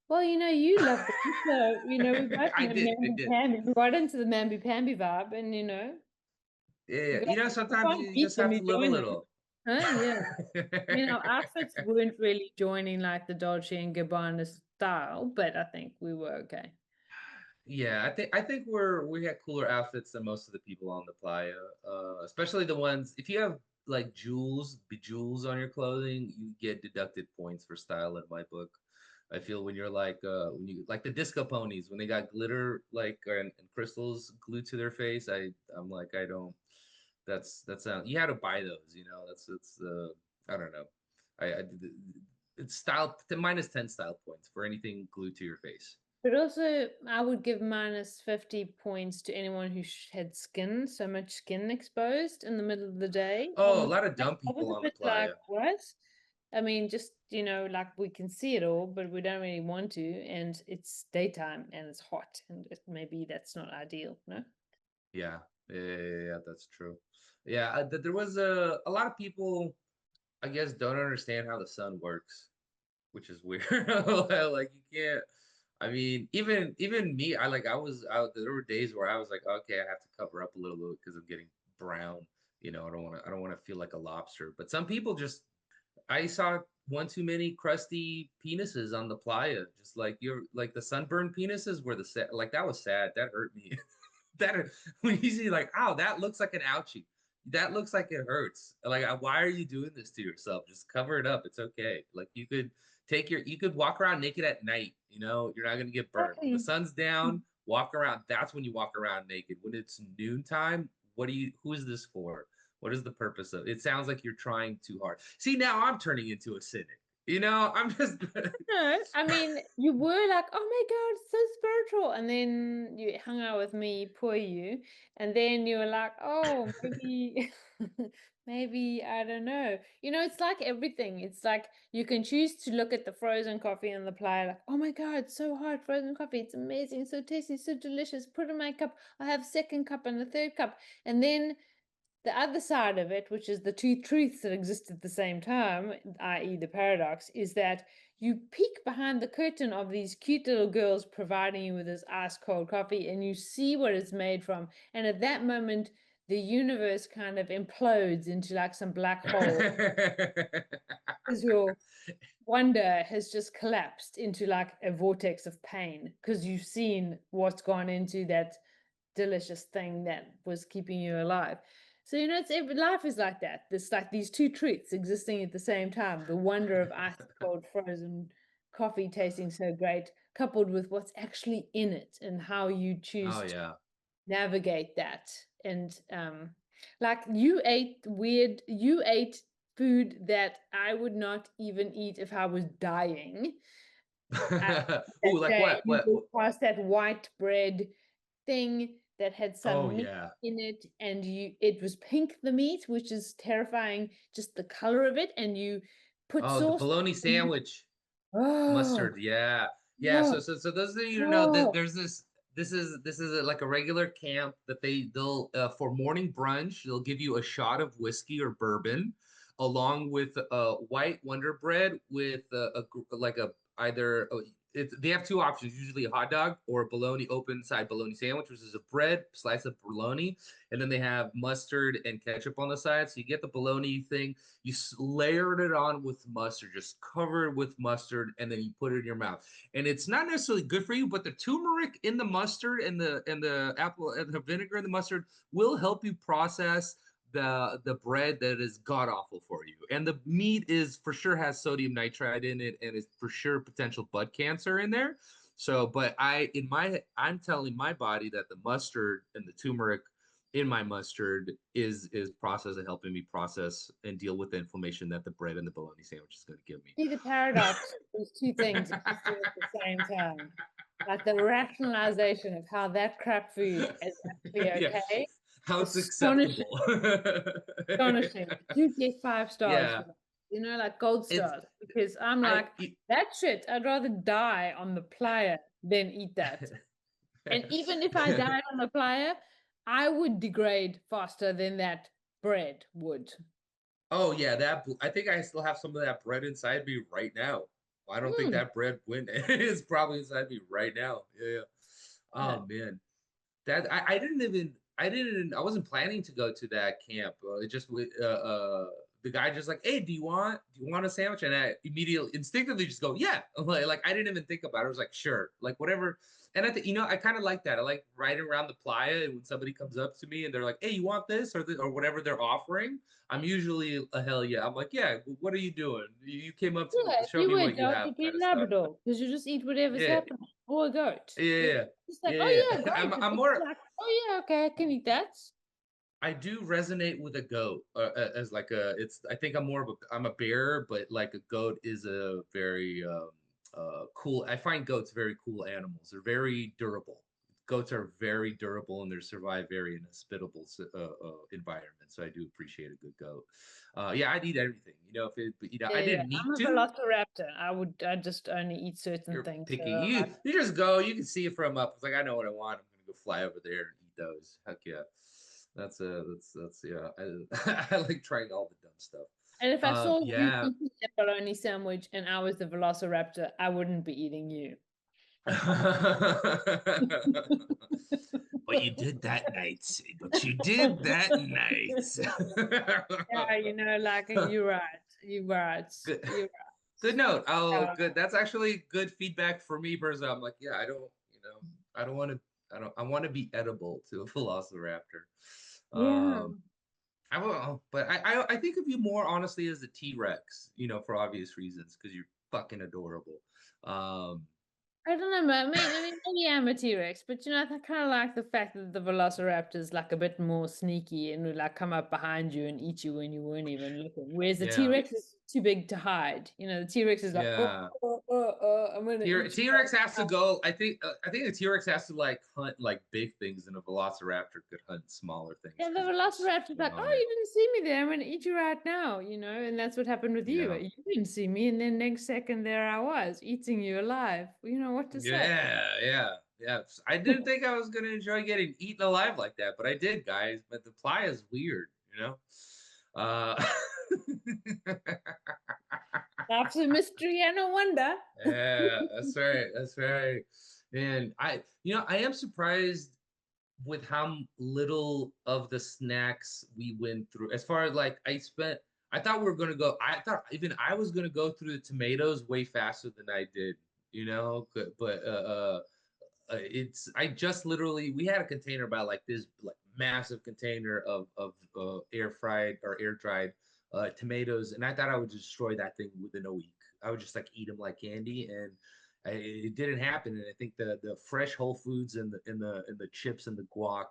Speaker 2: Well, you love them, so we both
Speaker 1: I
Speaker 2: know
Speaker 1: did, I did.
Speaker 2: mamby-pamby. We got into the mamby-pamby vibe, and
Speaker 1: Yeah,
Speaker 2: we
Speaker 1: yeah.
Speaker 2: got we
Speaker 1: Sometimes
Speaker 2: can't
Speaker 1: you
Speaker 2: beat
Speaker 1: just
Speaker 2: them.
Speaker 1: have
Speaker 2: You
Speaker 1: to live a
Speaker 2: join them,
Speaker 1: little.
Speaker 2: huh? Yeah. Our outfits weren't really joining like the Dolce and Gabbana style, but I think we were okay.
Speaker 1: Yeah, I think we had cooler outfits than most of the people on the playa. Especially the ones if you have like bejewels on your clothing, you get deducted points for style in my book. I feel when you're like when you like the disco ponies when they got glitter like and crystals glued to their face. I'm like I don't. That's you had to buy those. That's I don't know. I it's style minus 10 style points for anything glued to your face.
Speaker 2: But also, I would give minus 50 points to anyone who had so much skin exposed in the middle of the day.
Speaker 1: Oh, a lot of dumb
Speaker 2: I was
Speaker 1: people
Speaker 2: a
Speaker 1: on the
Speaker 2: bit like,
Speaker 1: playa.
Speaker 2: what? I mean, just, like we can see it all, but we don't really want to. And it's daytime and it's hot. And maybe that's not ideal, no?
Speaker 1: Yeah, yeah, that's true. Yeah, there was a lot of people, I guess, don't understand how the sun works, which is weird. Like you can't. I mean, even me, I was out. There were days where I was like, okay, I have to cover up a little bit because I'm getting brown. I don't want to feel like a lobster. But some people just I saw one too many crusty penises on the playa. Just like you're like the sunburned penises were the sad. Like that was sad. That hurt me. That when you see like, oh, that looks like an ouchie. That looks like it hurts. Like, why are you doing this to yourself? Just cover it up. It's okay. Like you could walk around naked at night. You're not gonna get burned. When the
Speaker 2: Exactly.
Speaker 1: sun's down, walk around. That's when you walk around naked. When it's noontime, who is this for? What is the purpose of it? It sounds like you're trying too hard. See, now I'm turning into a cynic. I'm just
Speaker 2: No, I mean, you were like, oh my God, it's so spiritual. And then you hung out with me, poor you. And then you were like, oh, maybe, maybe, I don't know. It's like everything. It's like you can choose to look at the frozen coffee in the playa, like, oh my God, it's so hot, frozen coffee. It's amazing, so tasty, so delicious. Put in my cup. I have second cup and a third cup. And then the other side of it, which is the two truths that exist at the same time, i.e., the paradox, is that you peek behind the curtain of these cute little girls providing you with this ice cold coffee and you see what it's made from. And at that moment, the universe kind of implodes into like some black hole because your wonder has just collapsed into like a vortex of pain because you've seen what's gone into that delicious thing that was keeping you alive. So, life is like that. There's like these two treats existing at the same time. The wonder of ice cold frozen coffee tasting so great, coupled with what's actually in it and how you choose
Speaker 1: Oh
Speaker 2: to
Speaker 1: yeah.
Speaker 2: navigate that. And like you ate food that I would not even eat if I was dying. I
Speaker 1: Ooh,
Speaker 2: that
Speaker 1: like
Speaker 2: day
Speaker 1: what?
Speaker 2: you walked past that white bread thing that had
Speaker 1: Oh
Speaker 2: some meat
Speaker 1: yeah.
Speaker 2: in it, and it was pink, the meat, which is terrifying, just the color of it, and you put
Speaker 1: Oh, the
Speaker 2: sauce
Speaker 1: bologna
Speaker 2: on it.
Speaker 1: sandwich.
Speaker 2: Oh,
Speaker 1: Mustard, yeah, yeah.
Speaker 2: oh,
Speaker 1: So those of you who know that
Speaker 2: oh.
Speaker 1: there's this. This is like a regular camp that they'll for morning brunch they'll give you a shot of whiskey or bourbon, along with white Wonder Bread with like a either they have two options, usually a hot dog or a bologna open side bologna sandwich, which is a bread slice of bologna, and then they have mustard and ketchup on the side. So you get the bologna thing, you layered it on with mustard, just covered with mustard, and then you put it in your mouth. And it's not necessarily good for you, but the turmeric in the mustard and the apple and the vinegar in the mustard will help you process the bread that is god awful for you. And the meat is for sure has sodium nitrite in it and is for sure potential blood cancer in there. So, but I'm telling my body that the mustard and the turmeric in my mustard is process of helping me process and deal with the inflammation that the bread and the bologna sandwich is going to give me.
Speaker 2: See the paradox, these two things existing at the same time. Like the rationalization of how that crap food is actually
Speaker 1: Yeah,
Speaker 2: okay.
Speaker 1: how it's
Speaker 2: Astonishing,
Speaker 1: acceptable.
Speaker 2: astonishing. You get 5 stars
Speaker 1: Yeah,
Speaker 2: for that. Like gold
Speaker 1: it's
Speaker 2: stars. Because I'm
Speaker 1: I.
Speaker 2: like, that shit, I'd rather die on the playa than eat that. And even if I died on the playa, I would degrade faster than that bread would.
Speaker 1: Oh yeah, I think I still have some of that bread inside me right now. I don't think
Speaker 2: Mm,
Speaker 1: that bread went. It's probably inside me right now. Yeah, yeah.
Speaker 2: yeah.
Speaker 1: Oh man. That I wasn't planning to go to that camp. It just the guy just like, hey, do you want a sandwich? And I immediately instinctively just go, yeah. Like I didn't even think about it. I was like, sure, like whatever. And I think I kind of like that. I like riding around the playa, and when somebody comes up to me and they're like, hey, you want this or whatever they're offering, I'm usually a hell yeah. I'm like, yeah, what are you doing? You came up to
Speaker 2: Yeah, if
Speaker 1: show
Speaker 2: you
Speaker 1: me
Speaker 2: were a
Speaker 1: what you
Speaker 2: goat,
Speaker 1: have,
Speaker 2: you'd be
Speaker 1: kind
Speaker 2: a
Speaker 1: of stuff.
Speaker 2: Labrador because you just eat whatever's
Speaker 1: Yeah,
Speaker 2: happening. Or a goat. It's
Speaker 1: yeah,
Speaker 2: just like,
Speaker 1: yeah,
Speaker 2: oh yeah,
Speaker 1: yeah. I'm
Speaker 2: goat.
Speaker 1: I'm
Speaker 2: It's
Speaker 1: more
Speaker 2: like, oh yeah, okay, I can eat that.
Speaker 1: I do resonate with a goat as like a it's I think I'm a bear, but like a goat is a very cool. I find goats very cool animals. They're very durable. Goats are very durable and they survive very inhospitable environments. So I do appreciate a good goat. Yeah, I'd eat everything. If it, but,
Speaker 2: Yeah,
Speaker 1: I
Speaker 2: yeah.
Speaker 1: didn't need
Speaker 2: I'm a
Speaker 1: to.
Speaker 2: velociraptor. I just only eat certain
Speaker 1: You're
Speaker 2: things. So
Speaker 1: picky.
Speaker 2: I'm
Speaker 1: You
Speaker 2: like,
Speaker 1: you just go. You can see it from up. It's like I know what I want. I'm gonna go fly over there and eat those. Heck yeah, that's yeah. I like trying all the dumb stuff.
Speaker 2: and if I saw you
Speaker 1: Yeah.
Speaker 2: eating a bologna sandwich and I was the velociraptor, I wouldn't be eating you.
Speaker 1: But you did that night. But you did that night.
Speaker 2: Yeah, like you're right. You're right.
Speaker 1: Good.
Speaker 2: You're
Speaker 1: Good note. Oh,
Speaker 2: right.
Speaker 1: good. That's actually good feedback for me personally. I'm like, yeah, I don't want to, I want to be edible to a velociraptor.
Speaker 2: Yeah.
Speaker 1: Um, I will, but I think of you more honestly as a T-Rex, for obvious reasons, because you're fucking adorable. Um,
Speaker 2: I don't know, man. I mean, maybe I'm a T-Rex, but I kind of like the fact that the Velociraptor is like a bit more sneaky and would like come up behind you and eat you when you weren't even looking. Whereas the
Speaker 1: yeah,
Speaker 2: T-Rex is too big to hide. The T-Rex is like,
Speaker 1: yeah.
Speaker 2: I'm gonna eat you.
Speaker 1: T-Rex has to go. I think the T-Rex has to like hunt like big things, and a Velociraptor could hunt smaller things
Speaker 2: Yeah, the
Speaker 1: because it's
Speaker 2: Velociraptor's like, oh,
Speaker 1: giant.
Speaker 2: you didn't see me there. I'm gonna eat you right now. And that's what happened with you.
Speaker 1: Yeah.
Speaker 2: You didn't see me, and then next second there I was eating you alive. What to say?
Speaker 1: Yeah, yeah, yeah. I didn't think I was gonna enjoy getting eaten alive like that, but I did, guys. But the playa is weird, you know. Uh,
Speaker 2: That's a mystery and a wonder.
Speaker 1: yeah, that's right. That's right. And I am surprised with how little of the snacks we went through. As far as like, I thought we were gonna go. I thought even I was gonna go through the tomatoes way faster than I did. But I just literally we had a container about like this like massive container of air fried or air dried tomatoes, and I thought I would destroy that thing within a week. I would just like eat them like candy, and it didn't happen. And I think the fresh Whole Foods and the chips and the guac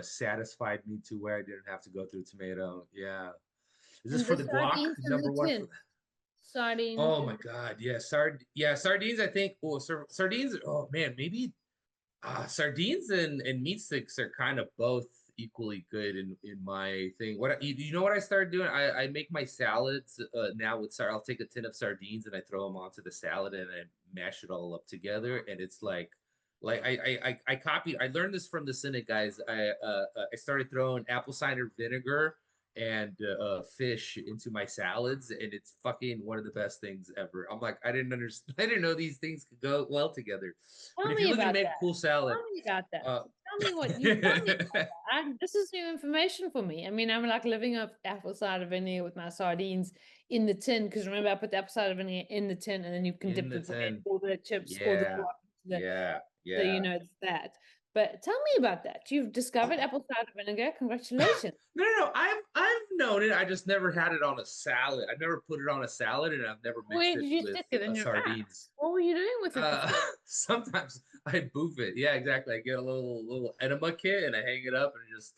Speaker 1: satisfied me to where I didn't have to go through tomato. Yeah. Is this
Speaker 2: And
Speaker 1: for
Speaker 2: the
Speaker 1: the guac?
Speaker 2: sardines in the
Speaker 1: Number one
Speaker 2: tin.
Speaker 1: for
Speaker 2: Sardines
Speaker 1: Oh
Speaker 2: in
Speaker 1: my God. Yeah. Sardines, I think. Oh, sardines. Oh man, maybe sardines and meat sticks are kind of both equally good in my thing. You know what I started doing? I make my salads now with I'll take a tin of sardines and I throw them onto the salad and I mash it all up together and it's like I copied. I learned this from the Cynic guys. I started throwing apple cider vinegar and fish into my salads and it's fucking one of the best things ever. I'm like I didn't understand. I didn't know these things could go well together. But
Speaker 2: Tell
Speaker 1: if
Speaker 2: me
Speaker 1: you're looking to
Speaker 2: about
Speaker 1: make a
Speaker 2: that.
Speaker 1: cool salad,
Speaker 2: Tell me about that.
Speaker 1: uh,
Speaker 2: Tell me what you tell me about that. This is new information for me. I mean, I'm like living up apple cider vinegar with my sardines in the tin because remember I put the apple cider vinegar in the tin and then you can
Speaker 1: in
Speaker 2: dip the
Speaker 1: the
Speaker 2: bread
Speaker 1: tin,
Speaker 2: or the chips or the
Speaker 1: yeah,
Speaker 2: guac into
Speaker 1: yeah,
Speaker 2: so you
Speaker 1: yeah.
Speaker 2: know it's that. But tell me about that. You've discovered apple cider vinegar. Congratulations.
Speaker 1: No. I've known it. I just never had it on a salad. I never put it on a salad, and I've never mixed
Speaker 2: Where
Speaker 1: it
Speaker 2: did you
Speaker 1: with
Speaker 2: stick it in your
Speaker 1: sardines.
Speaker 2: ass? What were you doing with it
Speaker 1: Uh,
Speaker 2: before?
Speaker 1: sometimes I boof it. Yeah, exactly. I get a little enema kit and I hang it up and just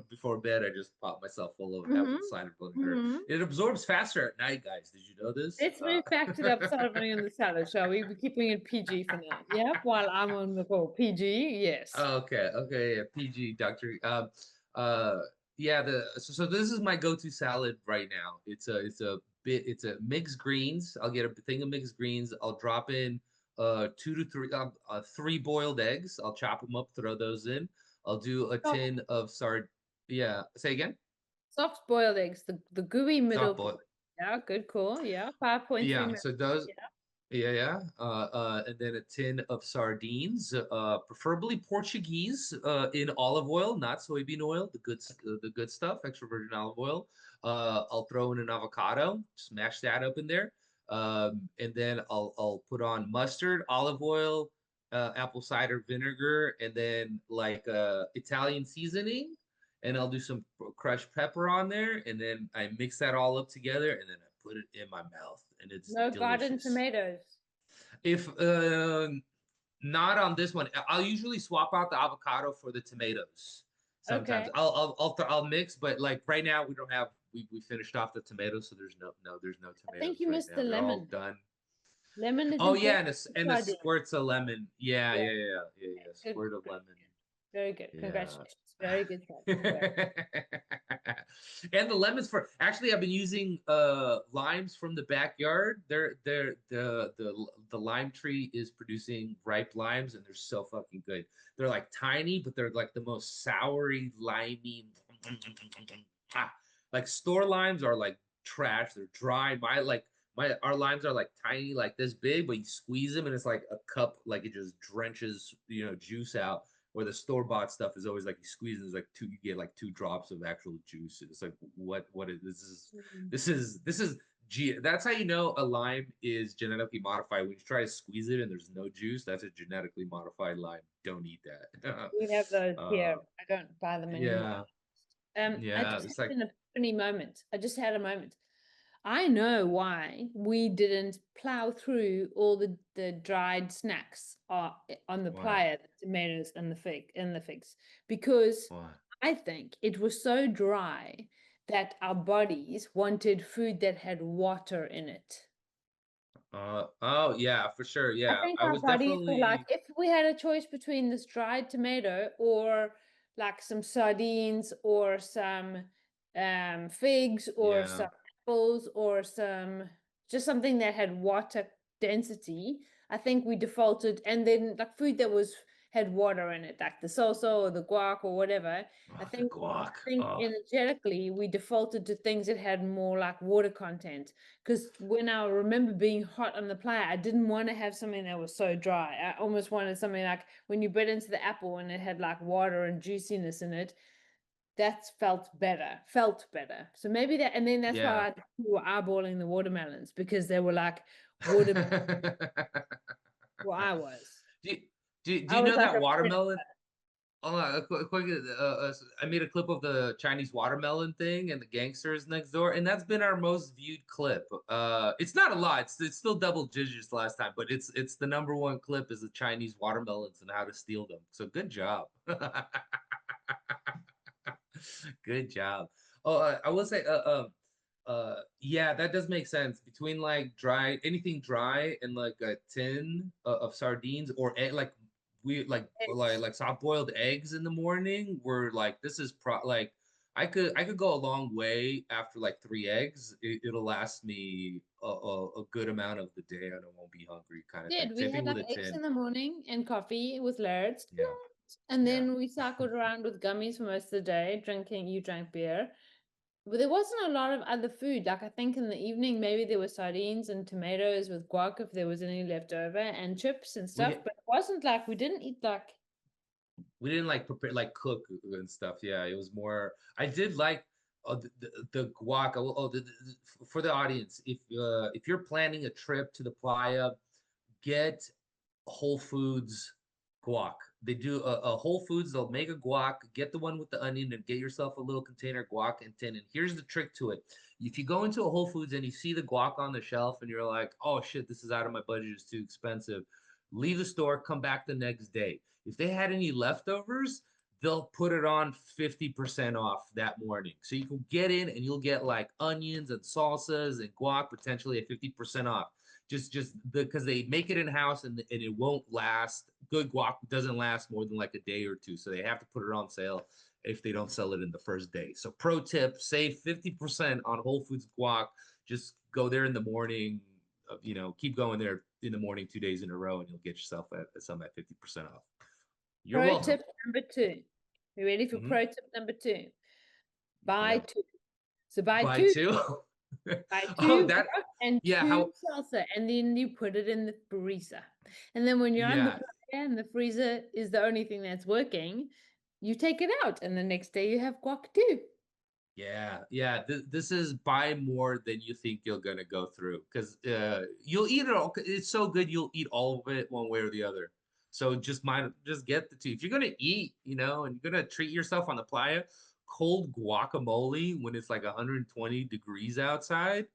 Speaker 1: before bed I just pop myself full of
Speaker 2: Mm-hmm.
Speaker 1: apple cider vinegar.
Speaker 2: Mm-hmm.
Speaker 1: It absorbs faster at night, guys. Did you know this?
Speaker 2: Let's move back to the upside of running on the salad, shall we? We're keeping it PG for now. Yeah, while I'm on the call. PG, yes.
Speaker 1: Oh, okay, yeah, PG, Doctor. Uh, yeah. So this is my go-to salad right now. It's a mixed greens. I'll get a thing of mixed greens. I'll drop in three boiled eggs. I'll chop them up, throw those in. I'll do a
Speaker 2: Soft,
Speaker 1: tin of sard. Yeah, say again.
Speaker 2: soft boiled eggs, the gooey middle
Speaker 1: Soft
Speaker 2: part.
Speaker 1: boiled.
Speaker 2: Yeah, good call. Yeah, 5.3
Speaker 1: Yeah.
Speaker 2: minutes.
Speaker 1: So those.
Speaker 2: Yeah.
Speaker 1: Yeah. And then a tin of sardines, preferably Portuguese, in olive oil, not soybean oil, the good stuff, extra virgin olive oil. I'll throw in an avocado, smash that up in there. And then I'll put on mustard, olive oil, apple cider vinegar, and then like Italian seasoning. And I'll do some crushed pepper on there, and then I mix that all up together, and then I put it in my mouth, and it's
Speaker 2: No garden
Speaker 1: delicious.
Speaker 2: tomatoes.
Speaker 1: If not on this one, I'll usually swap out the avocado for the tomatoes.
Speaker 2: Okay.
Speaker 1: Sometimes I'll mix, but like right now we don't have we finished off the tomatoes, so there's no
Speaker 2: I think
Speaker 1: tomatoes
Speaker 2: you
Speaker 1: right
Speaker 2: missed
Speaker 1: now.
Speaker 2: the
Speaker 1: They're all
Speaker 2: lemon.
Speaker 1: done.
Speaker 2: Lemon is
Speaker 1: Oh yeah,
Speaker 2: important.
Speaker 1: and the
Speaker 2: Sardine.
Speaker 1: squirts of lemon. Yeah,
Speaker 2: Yeah,
Speaker 1: yeah.
Speaker 2: good,
Speaker 1: Squirt of
Speaker 2: good,
Speaker 1: lemon.
Speaker 2: good. Very good.
Speaker 1: Yeah.
Speaker 2: Congratulations. Very good choice. Very.
Speaker 1: And the lemons for actually I've been using limes from the backyard. The lime tree is producing ripe limes and they're so fucking good. They're like tiny, but they're like the most soury, limey. Ah. Like store limes are like trash. They're dry. My our limes are like tiny, like this big, but you squeeze them and it's like a cup, like it just drenches, juice out. Where the store bought stuff is always like you squeeze and there's like you get like 2 drops of actual juice. It's like what is this is
Speaker 2: Mm.
Speaker 1: this is that's how you know a lime is genetically modified. When you try to squeeze it and there's no juice, that's a genetically modified lime. Don't eat that.
Speaker 2: We have those
Speaker 1: uh
Speaker 2: here. I don't buy them anymore.
Speaker 1: yeah,
Speaker 2: I
Speaker 1: yeah.
Speaker 2: just
Speaker 1: It's
Speaker 2: had
Speaker 1: like
Speaker 2: an epiphany moment. I just had a moment. I know why we didn't plow through all the dried snacks on the
Speaker 1: why?
Speaker 2: playa, the tomatoes and the figs, because
Speaker 1: Why?
Speaker 2: I think it was so dry that our bodies wanted food that had water in it.
Speaker 1: Oh yeah, for sure.
Speaker 2: I
Speaker 1: Yeah.
Speaker 2: think
Speaker 1: I
Speaker 2: our
Speaker 1: was
Speaker 2: bodies were like,
Speaker 1: definitely
Speaker 2: if we had a choice between this dried tomato or like some sardines or some figs or
Speaker 1: yeah.
Speaker 2: some apples or some just something that had water density, I think we defaulted and then like food that was had water in it, like the salsa or the guac or whatever. I
Speaker 1: Oh, the
Speaker 2: think
Speaker 1: guac.
Speaker 2: I think
Speaker 1: Oh.
Speaker 2: energetically we defaulted to things that had more like water content. Because when I remember being hot on the playa, I didn't want to have something that was so dry. I almost wanted something like when you bit into the apple and it had like water and juiciness in it. That felt better, felt better. So maybe that, and then that's
Speaker 1: Yeah.
Speaker 2: why we were eyeballing the watermelons because they were like watermelon. Well, I was.
Speaker 1: Do
Speaker 2: I
Speaker 1: you
Speaker 2: was
Speaker 1: know
Speaker 2: like
Speaker 1: that
Speaker 2: a predator.
Speaker 1: watermelon? Oh, I made a clip of the Chinese watermelon thing and the gangsters next door, and that's been our most viewed clip. It's not a lot; it's still double digits last time, but it's the number one clip is the Chinese watermelons and how to steal them. So good job, good job. Oh, I will say, yeah, that does make sense. Between like dry, anything dry and like a tin of sardines or like
Speaker 2: Eggs.
Speaker 1: like soft boiled eggs in the morning. Were like this is like I could go a long way after like three eggs. It'll last me a good amount of the day, and I won't be hungry, kind of thing.
Speaker 2: Did we
Speaker 1: Same
Speaker 2: had
Speaker 1: thing with
Speaker 2: like
Speaker 1: a
Speaker 2: eggs
Speaker 1: tin.
Speaker 2: in the morning and coffee with Laird's,
Speaker 1: Yeah,
Speaker 2: and
Speaker 1: yeah.
Speaker 2: then we cycled around with gummies for most of the day, drinking. You drank beer, but there wasn't a lot of other food. Like I think in the evening, maybe there were sardines and tomatoes with guac if there was any left over, and chips and
Speaker 1: We
Speaker 2: stuff.
Speaker 1: didn't
Speaker 2: But it wasn't like we didn't eat like
Speaker 1: we didn't like prepare like cook and stuff. Yeah, it was more. I did like the guac. For the audience, if you're planning a trip to the playa, get Whole Foods guac. They do a Whole Foods. They'll make a guac. Get the one with the onion and get yourself a little container guac and tin. And here's the trick to it: if you go into a Whole Foods and you see the guac on the shelf and you're like, "Oh shit, this is out of my budget. It's too expensive," leave the store. Come back the next day. If they had any leftovers, they'll put it on 50% off that morning. So you can get in and you'll get like onions and salsas and guac potentially at 50% off just because they make it in house and it won't last. Good guac doesn't last more than like a day or two, so they have to put it on sale if they don't sell it in the first day. So pro tip: save 50% on Whole Foods guac. Just go there in the morning. Keep going there in the morning 2 days in a row, and you'll get yourself some at 50% off. You're
Speaker 2: pro
Speaker 1: welcome.
Speaker 2: tip number two. You ready for
Speaker 1: Mhm.
Speaker 2: pro tip number two? Buy
Speaker 1: Yeah.
Speaker 2: two. So buy
Speaker 1: Buy
Speaker 2: two
Speaker 1: two.
Speaker 2: Buy
Speaker 1: Oh,
Speaker 2: two
Speaker 1: that.
Speaker 2: guac and
Speaker 1: Yeah.
Speaker 2: two
Speaker 1: How?
Speaker 2: salsa, and then you put it in the freezer. And then when you're on the
Speaker 1: Yeah.
Speaker 2: playa and the freezer is the only thing that's working, you take it out, and the next day you have guac too.
Speaker 1: Yeah, yeah. This is buy more than you think you're gonna go through because you'll eat it all. It's so good you'll eat all of it one way or the other. So just get the two. If you're gonna eat, and you're gonna treat yourself on the playa, cold guacamole when it's like 120 degrees outside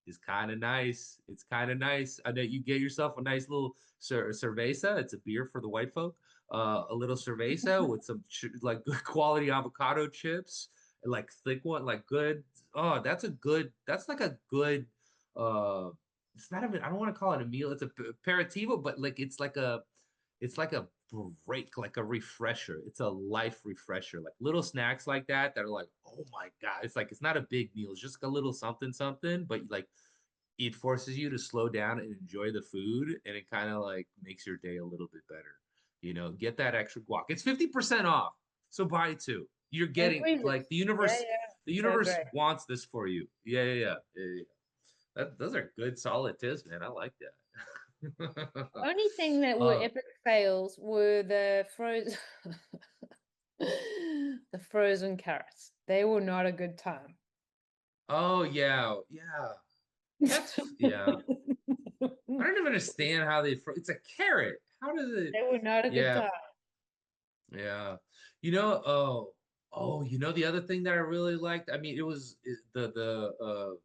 Speaker 1: is kind of nice. It's kind of nice. I know you get yourself a nice little cerveza. It's a beer for the white folk. A little cerveza with some like good quality avocado chips, and like thick one, like good. Oh, that's a good. That's like a good. Uh, it's not even. I don't want to call it a meal. It's a aperitivo, but like it's like a. It's like a break, like a refresher. It's a life refresher. Like little snacks like that are like, oh my god. It's like it's not a big meal. It's just a little something something, but like it forces you to slow down and enjoy the food, and it kind of like makes your day a little bit better. Get that extra guac. It's 50% off. So buy two. You're
Speaker 2: And
Speaker 1: getting like
Speaker 2: freezers. Yeah, yeah.
Speaker 1: the
Speaker 2: So
Speaker 1: universe
Speaker 2: great.
Speaker 1: wants this for you. Yeah, yeah, yeah. Yeah. Those are good solid tips, man. I like that.
Speaker 2: The only thing that were
Speaker 1: uh
Speaker 2: epic fails were the frozen the frozen carrots. They were not a good time.
Speaker 1: oh yeah, yeah. Yeah. I don't even understand how it's a carrot. How does it?
Speaker 2: They were not a good
Speaker 1: Yeah,
Speaker 2: time.
Speaker 1: yeah. The other thing that I really liked, I mean, it was the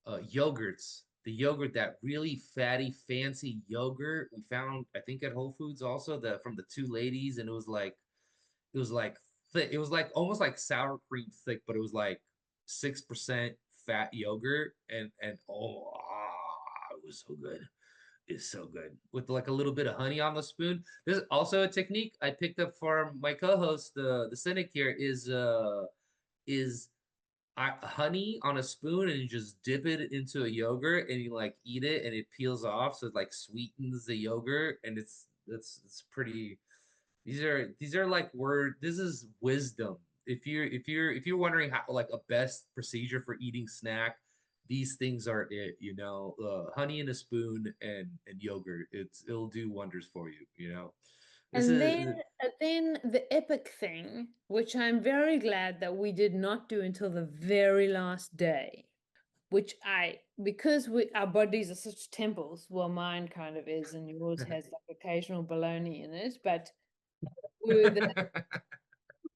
Speaker 1: yogurts. The yogurt, that really fatty, fancy yogurt we found, I think at Whole Foods also, the from the two ladies, and it was like thick. It was like almost like sour cream thick, but it was like 6% fat yogurt, and it was so good. It's so good with like a little bit of honey on the spoon. There's also a technique I picked up from my co-host, the Cynic here, is honey on a spoon, and you just dip it into a yogurt and you like eat it and it peels off, so it like sweetens the yogurt, and it's pretty. These are like this is wisdom. If you're wondering how like a best procedure for eating snack, these things are it. Honey in a spoon and yogurt. It'll do wonders for you. This
Speaker 2: And
Speaker 1: is
Speaker 2: then the epic thing, which I'm very glad that we did not do until the very last day. which because our bodies are such temples, well, mine kind of is, and yours has like occasional baloney in it, but were the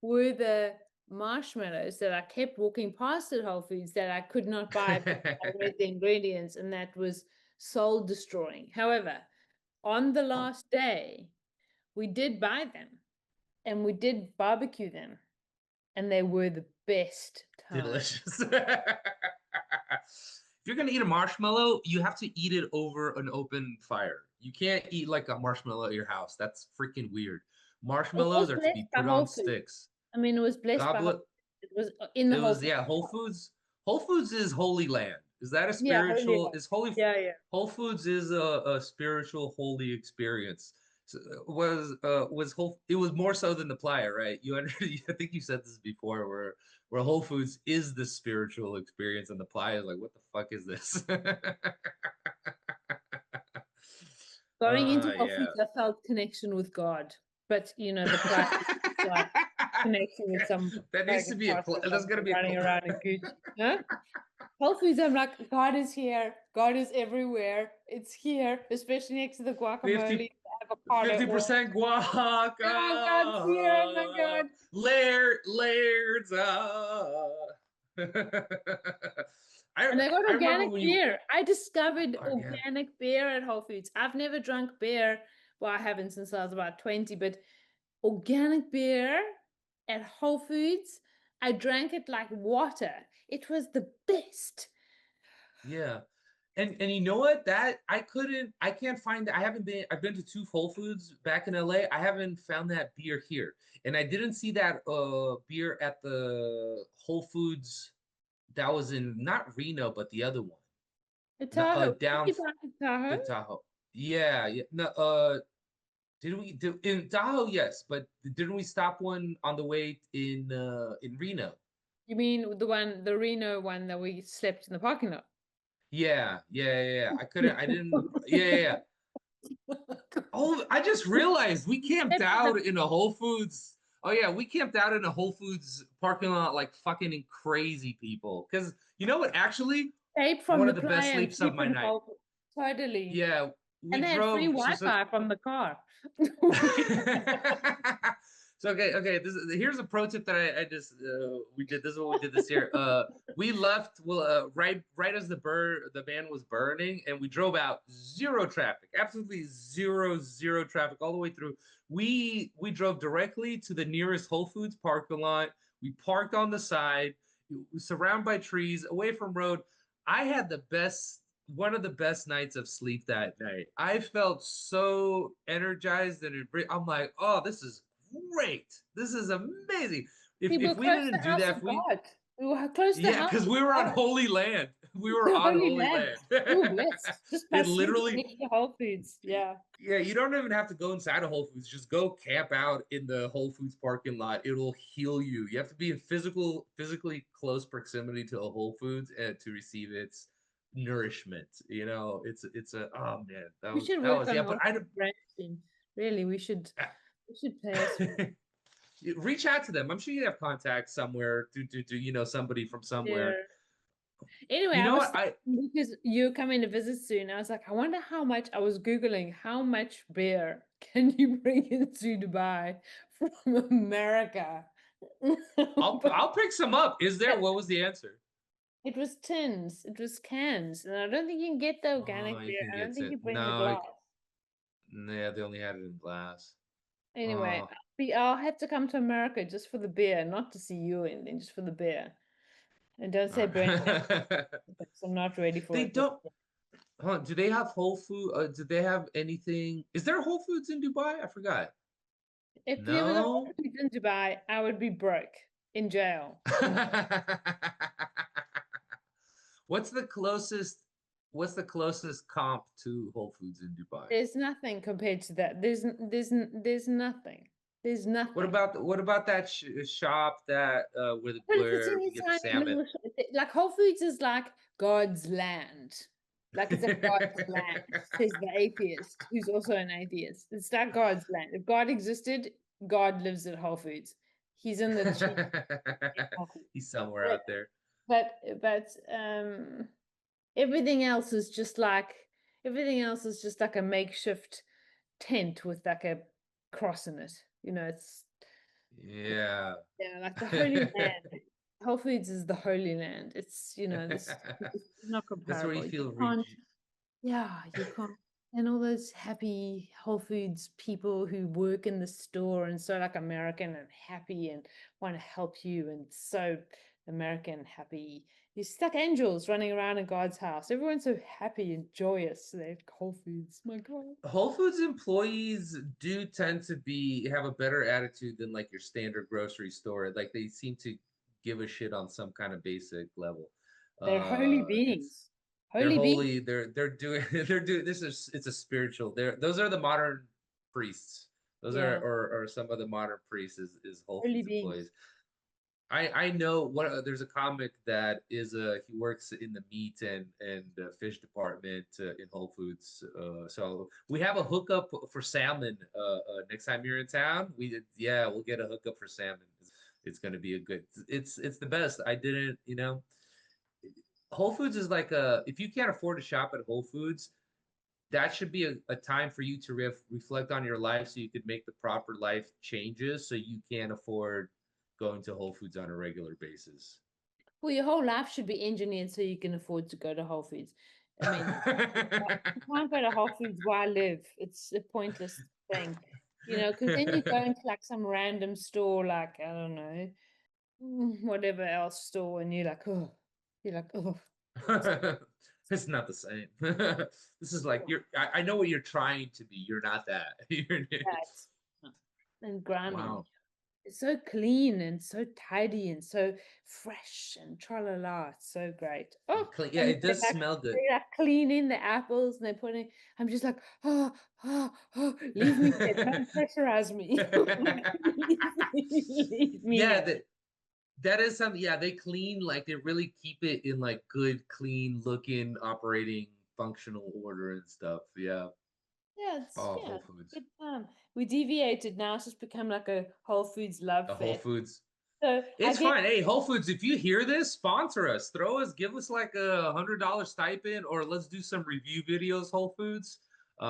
Speaker 2: were the marshmallows that I kept walking past at Whole Foods that I could not buy because I read the ingredients, and that was soul destroying. However, on the last day, we did buy them and we did barbecue them, and they were the best time.
Speaker 1: Delicious. If you're gonna eat a marshmallow, you have to eat it over an open fire. You can't eat like a marshmallow at your house. That's freaking weird.
Speaker 2: It was
Speaker 1: Marshmallows are to
Speaker 2: blessed
Speaker 1: be
Speaker 2: by
Speaker 1: put
Speaker 2: Whole
Speaker 1: on
Speaker 2: Foods.
Speaker 1: sticks.
Speaker 2: I mean, it was blessed by Whole
Speaker 1: Goblet.
Speaker 2: Foods. It was in the
Speaker 1: It
Speaker 2: Whole
Speaker 1: was,
Speaker 2: Foods.
Speaker 1: yeah, Whole Foods. Whole Foods is holy land. Is that a
Speaker 2: Yeah, Holy
Speaker 1: spiritual?
Speaker 2: Land.
Speaker 1: Is holy
Speaker 2: Yeah, yeah.
Speaker 1: Whole Foods is a spiritual holy experience. So, was whole? It was more so than the Playa, right? I think you said this before, where Whole Foods is the spiritual experience, and the Playa is like, what the fuck is this?
Speaker 2: Going into Whole
Speaker 1: Yeah.
Speaker 2: Foods, I felt connection with God, but the price is like connection with some
Speaker 1: That needs to
Speaker 2: fucking
Speaker 1: be a.
Speaker 2: pastor
Speaker 1: That's gonna be a.
Speaker 2: running around in Gucci. Huh? Whole Foods, I'm like, God is here. God is everywhere. It's here, especially next to the guacamole,
Speaker 1: 50
Speaker 2: the avocado oil.
Speaker 1: 50% guac.
Speaker 2: Oh, God's here. Oh my God.
Speaker 1: Laird's.
Speaker 2: And I got
Speaker 1: I remember
Speaker 2: organic
Speaker 1: when you.
Speaker 2: beer. I discovered
Speaker 1: Again.
Speaker 2: organic beer at Whole Foods. I've never drunk beer. Well, I haven't since I was about 20, but organic beer at Whole Foods, I drank it like water. It was the best.
Speaker 1: Yeah. And you know what? That I can't find I haven't been I've been to two Whole Foods back in LA. I haven't found that beer here. And I didn't see that beer at the Whole Foods that was in not Reno, but the other one.
Speaker 2: The
Speaker 1: No,
Speaker 2: Tahoe. Did
Speaker 1: down
Speaker 2: you buy the
Speaker 1: the
Speaker 2: Tahoe?
Speaker 1: Tahoe. Yeah, yeah. No, did we do in Tahoe? Yes, but didn't we stop one on the way in Reno?
Speaker 2: You mean the Reno one that we slept in the parking lot?
Speaker 1: Yeah, yeah, yeah, yeah. I didn't. Yeah, yeah, yeah. Oh, I just realized we camped
Speaker 2: Slept in the
Speaker 1: out in a Whole Foods. Oh yeah, we camped out in a Whole Foods parking lot like fucking crazy people. Because you know what? Actually,
Speaker 2: escape from
Speaker 1: one
Speaker 2: the
Speaker 1: of the best
Speaker 2: Playa and
Speaker 1: sleeps of
Speaker 2: sleep
Speaker 1: my
Speaker 2: in
Speaker 1: night.
Speaker 2: Whole Foods. Totally.
Speaker 1: Yeah, we
Speaker 2: And they had free
Speaker 1: drove.
Speaker 2: Wi-Fi from the car.
Speaker 1: So okay. Here's a pro tip that I just we did. This is what we did this year. We left right as the van was burning, and we drove out zero traffic, absolutely zero traffic all the way through. We drove directly to the nearest Whole Foods parking lot. We parked on the side, surrounded by trees, away from road. I had one of the best nights of sleep that night. I felt so energized and I'm like, oh, this is great. This is amazing.
Speaker 2: We were
Speaker 1: If we
Speaker 2: close to
Speaker 1: didn't
Speaker 2: the
Speaker 1: do
Speaker 2: house
Speaker 1: that,
Speaker 2: of
Speaker 1: if we
Speaker 2: God. We were close to the
Speaker 1: yeah,
Speaker 2: house
Speaker 1: because
Speaker 2: of
Speaker 1: we were on
Speaker 2: God.
Speaker 1: Holy Land. We were
Speaker 2: The
Speaker 1: on
Speaker 2: Holy
Speaker 1: Holy
Speaker 2: Land.
Speaker 1: Land.
Speaker 2: We were blessed just by
Speaker 1: It
Speaker 2: sleeping
Speaker 1: literally
Speaker 2: next to Whole Foods. Yeah.
Speaker 1: yeah, you don't even have to go inside a Whole Foods. Just go camp out in the Whole Foods parking lot. It'll heal you. You have to be in physically close proximity to a Whole Foods and to receive its nourishment. It's a oh man,
Speaker 2: We should
Speaker 1: that
Speaker 2: work
Speaker 1: was
Speaker 2: on
Speaker 1: yeah. But
Speaker 2: Whole Foods branding. Really, we should pay us for
Speaker 1: reach out to them. I'm sure you have contacts somewhere. Do somebody from somewhere?
Speaker 2: their. Anyway,
Speaker 1: You
Speaker 2: I
Speaker 1: know
Speaker 2: was
Speaker 1: what? I
Speaker 2: thinking because you're coming to visit soon. I was like, I wonder how much. I was Googling how much beer can you bring into Dubai from America? But
Speaker 1: I'll pick some up. Is there? What was the answer?
Speaker 2: it was tins, it was cans, and I don't think you can get the
Speaker 1: Oh,
Speaker 2: organic
Speaker 1: you
Speaker 2: beer.
Speaker 1: can
Speaker 2: I don't
Speaker 1: get
Speaker 2: think
Speaker 1: it.
Speaker 2: you bring the
Speaker 1: No,
Speaker 2: glass.
Speaker 1: yeah, they only had it in glass.
Speaker 2: Anyway,
Speaker 1: Oh.
Speaker 2: I'll have to come to America just for the beer, not to see you, and then just for the beer. And don't say burn because I'm not ready for
Speaker 1: They
Speaker 2: it. Just
Speaker 1: don't. Huh, do they have Whole Food? Do they have anything? Is there Whole Foods in Dubai? I forgot.
Speaker 2: if there was a Whole
Speaker 1: No.
Speaker 2: Foods in Dubai, I would be broke in jail. In
Speaker 1: What's the closest? What's the closest comp to Whole Foods in Dubai?
Speaker 2: There's nothing compared to that. There's nothing. There's nothing.
Speaker 1: What about that shop that
Speaker 2: But it's
Speaker 1: where
Speaker 2: in
Speaker 1: we
Speaker 2: a
Speaker 1: get the
Speaker 2: tiny
Speaker 1: salmon?
Speaker 2: little like Whole Foods is like God's land. Like it's a God's land, says the atheist, who's also an atheist. It's not God's land. If God existed, God lives at Whole Foods. He's in the tree at Whole Foods.
Speaker 1: He's somewhere
Speaker 2: But
Speaker 1: out there.
Speaker 2: but Everything else is just like everything else is just like a makeshift tent with like a cross in it. You know,
Speaker 1: Yeah.
Speaker 2: yeah, like the Holy Land. Whole Foods is the Holy Land. It's, you know, this it's not
Speaker 1: That's where you
Speaker 2: comparable. You
Speaker 1: feel
Speaker 2: can't, yeah, you can't. And all those happy Whole Foods people who work in the store and so like American and happy and want to help you and so American happy. These stuck angels running around in God's house. Everyone's so happy and joyous. They're at Whole Foods. My God.
Speaker 1: Whole Foods employees do tend to be have a better attitude than like your standard grocery store. Like they seem to give a shit on some kind of basic level.
Speaker 2: They're holy
Speaker 1: It's
Speaker 2: beings.
Speaker 1: they're
Speaker 2: Holy beings.
Speaker 1: holy. They're doing they're doing this is it's a spiritual. Those are the modern priests. Those are
Speaker 2: Yeah.
Speaker 1: or some of the modern priests is Whole
Speaker 2: Holy
Speaker 1: Foods
Speaker 2: beings.
Speaker 1: employees. I know what there's a comic that is he works in the meat and fish department in Whole Foods. So we have a hookup for salmon. Next time you're in town, yeah, we'll get a hookup for salmon. It's gonna be a good. It's the best. I didn't, Whole Foods is like a if you can't afford to shop at Whole Foods, that should be a time for you to reflect on your life so you could make the proper life changes so you can afford going to Whole Foods on a regular basis.
Speaker 2: Well, your whole life should be engineered so you can afford to go to Whole Foods. I mean, you can't go to Whole Foods while I live. It's a pointless thing, you know, because then you go into like some random store, like, I don't know, whatever else store, and you're like, oh,
Speaker 1: It's not the same. This is like I know what you're trying to be. You're not that.
Speaker 2: that. And grimy.
Speaker 1: Wow.
Speaker 2: It's so clean and so tidy and so fresh and tra la la. It's so great. Oh,
Speaker 1: Yeah,
Speaker 2: and
Speaker 1: it does smell good.
Speaker 2: they're like cleaning the apples and they're putting. I'm just like, leave me there. Don't pressurize me. Leave me
Speaker 1: Yeah,
Speaker 2: now.
Speaker 1: that is something. Yeah, they clean like they really keep it in like good, clean looking, operating, functional order and stuff. Yeah. Oh,
Speaker 2: Yeah,
Speaker 1: Whole Foods.
Speaker 2: good time. We deviated now. It's just become like a Whole Foods love
Speaker 1: A Whole
Speaker 2: fest.
Speaker 1: Foods.
Speaker 2: So I
Speaker 1: It's
Speaker 2: get.
Speaker 1: fine. Hey, Whole Foods, if you hear this, sponsor us. Give us like $100 stipend, or let's do some review videos. Whole Foods.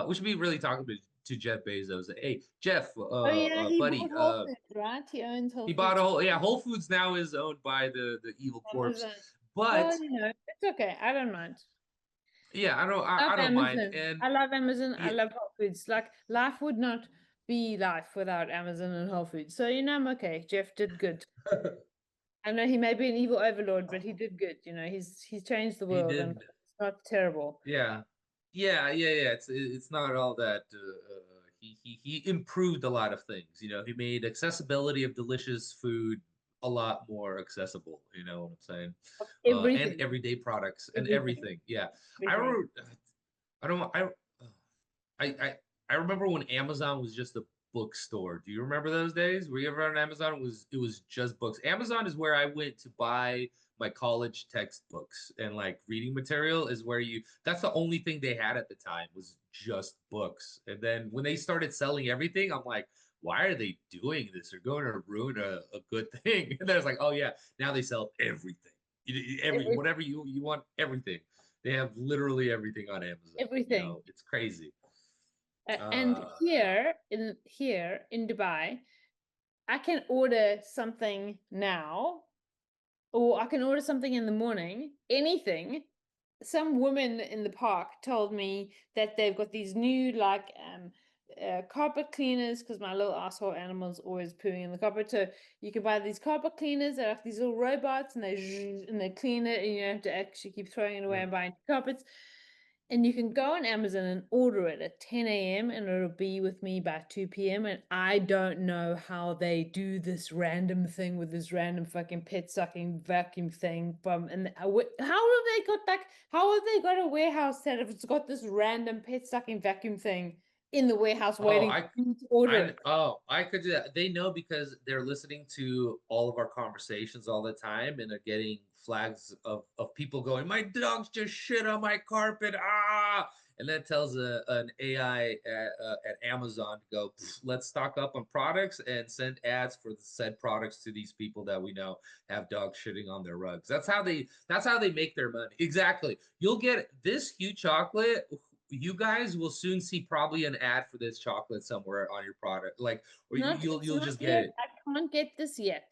Speaker 1: We should be really talking to Jeff Bezos. Hey, Jeff,
Speaker 2: Oh yeah, he
Speaker 1: buddy,
Speaker 2: bought Whole Foods, right? He owns Whole
Speaker 1: he bought
Speaker 2: Foods.
Speaker 1: a whole. Yeah, Whole Foods now is owned by the evil corpse,
Speaker 2: Amazon.
Speaker 1: but
Speaker 2: Well, you know, it's okay. I don't mind.
Speaker 1: yeah,
Speaker 2: Love
Speaker 1: I don't mind.
Speaker 2: Amazon.
Speaker 1: And
Speaker 2: I love Amazon. I
Speaker 1: yeah,
Speaker 2: love Whole Foods. Like life would not be life without Amazon and Whole Foods. So you know, I'm okay. Jeff did good. I know he may be an evil overlord, but he did good. You know, he's changed the
Speaker 1: he
Speaker 2: world, and
Speaker 1: did.
Speaker 2: it's not terrible.
Speaker 1: Yeah, yeah. It's not all that. He improved a lot of things. He made accessibility of delicious food a lot more accessible. You know what I'm saying? And
Speaker 2: Everything,
Speaker 1: everyday products and
Speaker 2: everything,
Speaker 1: everything. Yeah, I
Speaker 2: everything.
Speaker 1: remember. I don't. I I remember when Amazon was just a bookstore. Do you remember those days? Were you ever on Amazon? It was just books. Amazon is where I went to buy my college textbooks and like reading material is where that's the only thing they had at the time was just books. And then when they started selling everything, I'm like, why are they doing this? They're going to ruin a good thing. And then it's like, oh yeah, now they sell everything.
Speaker 2: Every
Speaker 1: Whatever you want, everything. They have literally everything on Amazon.
Speaker 2: everything.
Speaker 1: It's crazy.
Speaker 2: And
Speaker 1: Uh,
Speaker 2: here in Dubai, I can order something now, or I can order something in the morning, anything. Some woman in the park told me that they've got these new like carpet cleaners because my little asshole animal's always pooing in the carpet. So you can buy these carpet cleaners that are these little robots and they clean it and you don't have to actually keep throwing it away
Speaker 1: mm.
Speaker 2: and buying carpets. And you can go on Amazon and order it at 10 a.m. and it'll be with me by 2 p.m. And I don't know how they do this random thing with this random fucking pet sucking vacuum thing from and how have they got like how have they got a warehouse set if it's got this random pet sucking vacuum thing in the warehouse
Speaker 1: Oh,
Speaker 2: waiting for you to order it?
Speaker 1: I could do that. They know because they're listening to all of our conversations all the time and they're getting flags of people going, my dog's just shit on my carpet. Ah, and that tells an AI at Amazon to go, let's stock up on products and send ads for the said products to these people that we know have dogs shitting on their rugs. That's how they make their money. Exactly. You'll get this huge chocolate. You guys will soon see probably an ad for this chocolate somewhere on your product, like, or
Speaker 2: Not,
Speaker 1: you'll
Speaker 2: it's
Speaker 1: you'll
Speaker 2: not
Speaker 1: just get
Speaker 2: yet.
Speaker 1: it.
Speaker 2: I can't get this yet.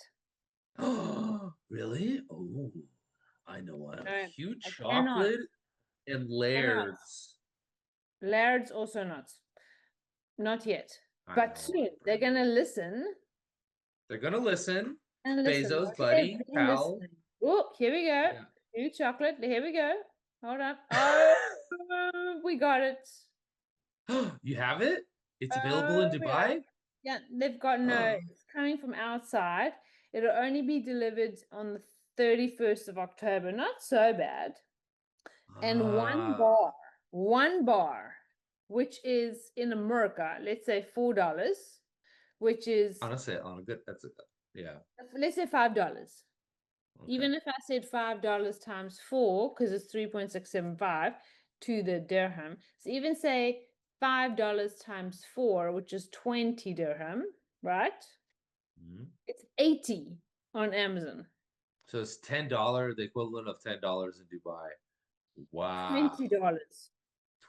Speaker 1: Oh, really? Oh, I know one.
Speaker 2: No,
Speaker 1: Huge
Speaker 2: I cannot.
Speaker 1: chocolate and
Speaker 2: Cannot.
Speaker 1: Laird's.
Speaker 2: Laird's also not yet.
Speaker 1: I
Speaker 2: But
Speaker 1: know one,
Speaker 2: soon they're
Speaker 1: Brenda.
Speaker 2: gonna listen
Speaker 1: They're gonna listen.
Speaker 2: and listen.
Speaker 1: Bezos,
Speaker 2: What have
Speaker 1: buddy,
Speaker 2: been
Speaker 1: pal.
Speaker 2: listening? Oh, here we go.
Speaker 1: Yeah.
Speaker 2: New chocolate. Here we go. Hold on. Oh, we got it.
Speaker 1: You have it? It's available
Speaker 2: Oh,
Speaker 1: in
Speaker 2: we got it.
Speaker 1: Dubai?
Speaker 2: Yeah, they've got no. It's coming from outside. It'll only be delivered on the 31st of October. Not so bad. And
Speaker 1: Ah,
Speaker 2: one bar, which is in America, let's say $4, which is,
Speaker 1: honestly, on a good, that's a, yeah,
Speaker 2: let's say $5.
Speaker 1: okay.
Speaker 2: Even if I said $5 times four, because it's 3.675 to the dirham. So even say $5 times four, which is 20 dirham, right?
Speaker 1: Mhm.
Speaker 2: It's 80 on Amazon.
Speaker 1: So it's $10, the equivalent of $10 in Dubai. Wow.
Speaker 2: $20.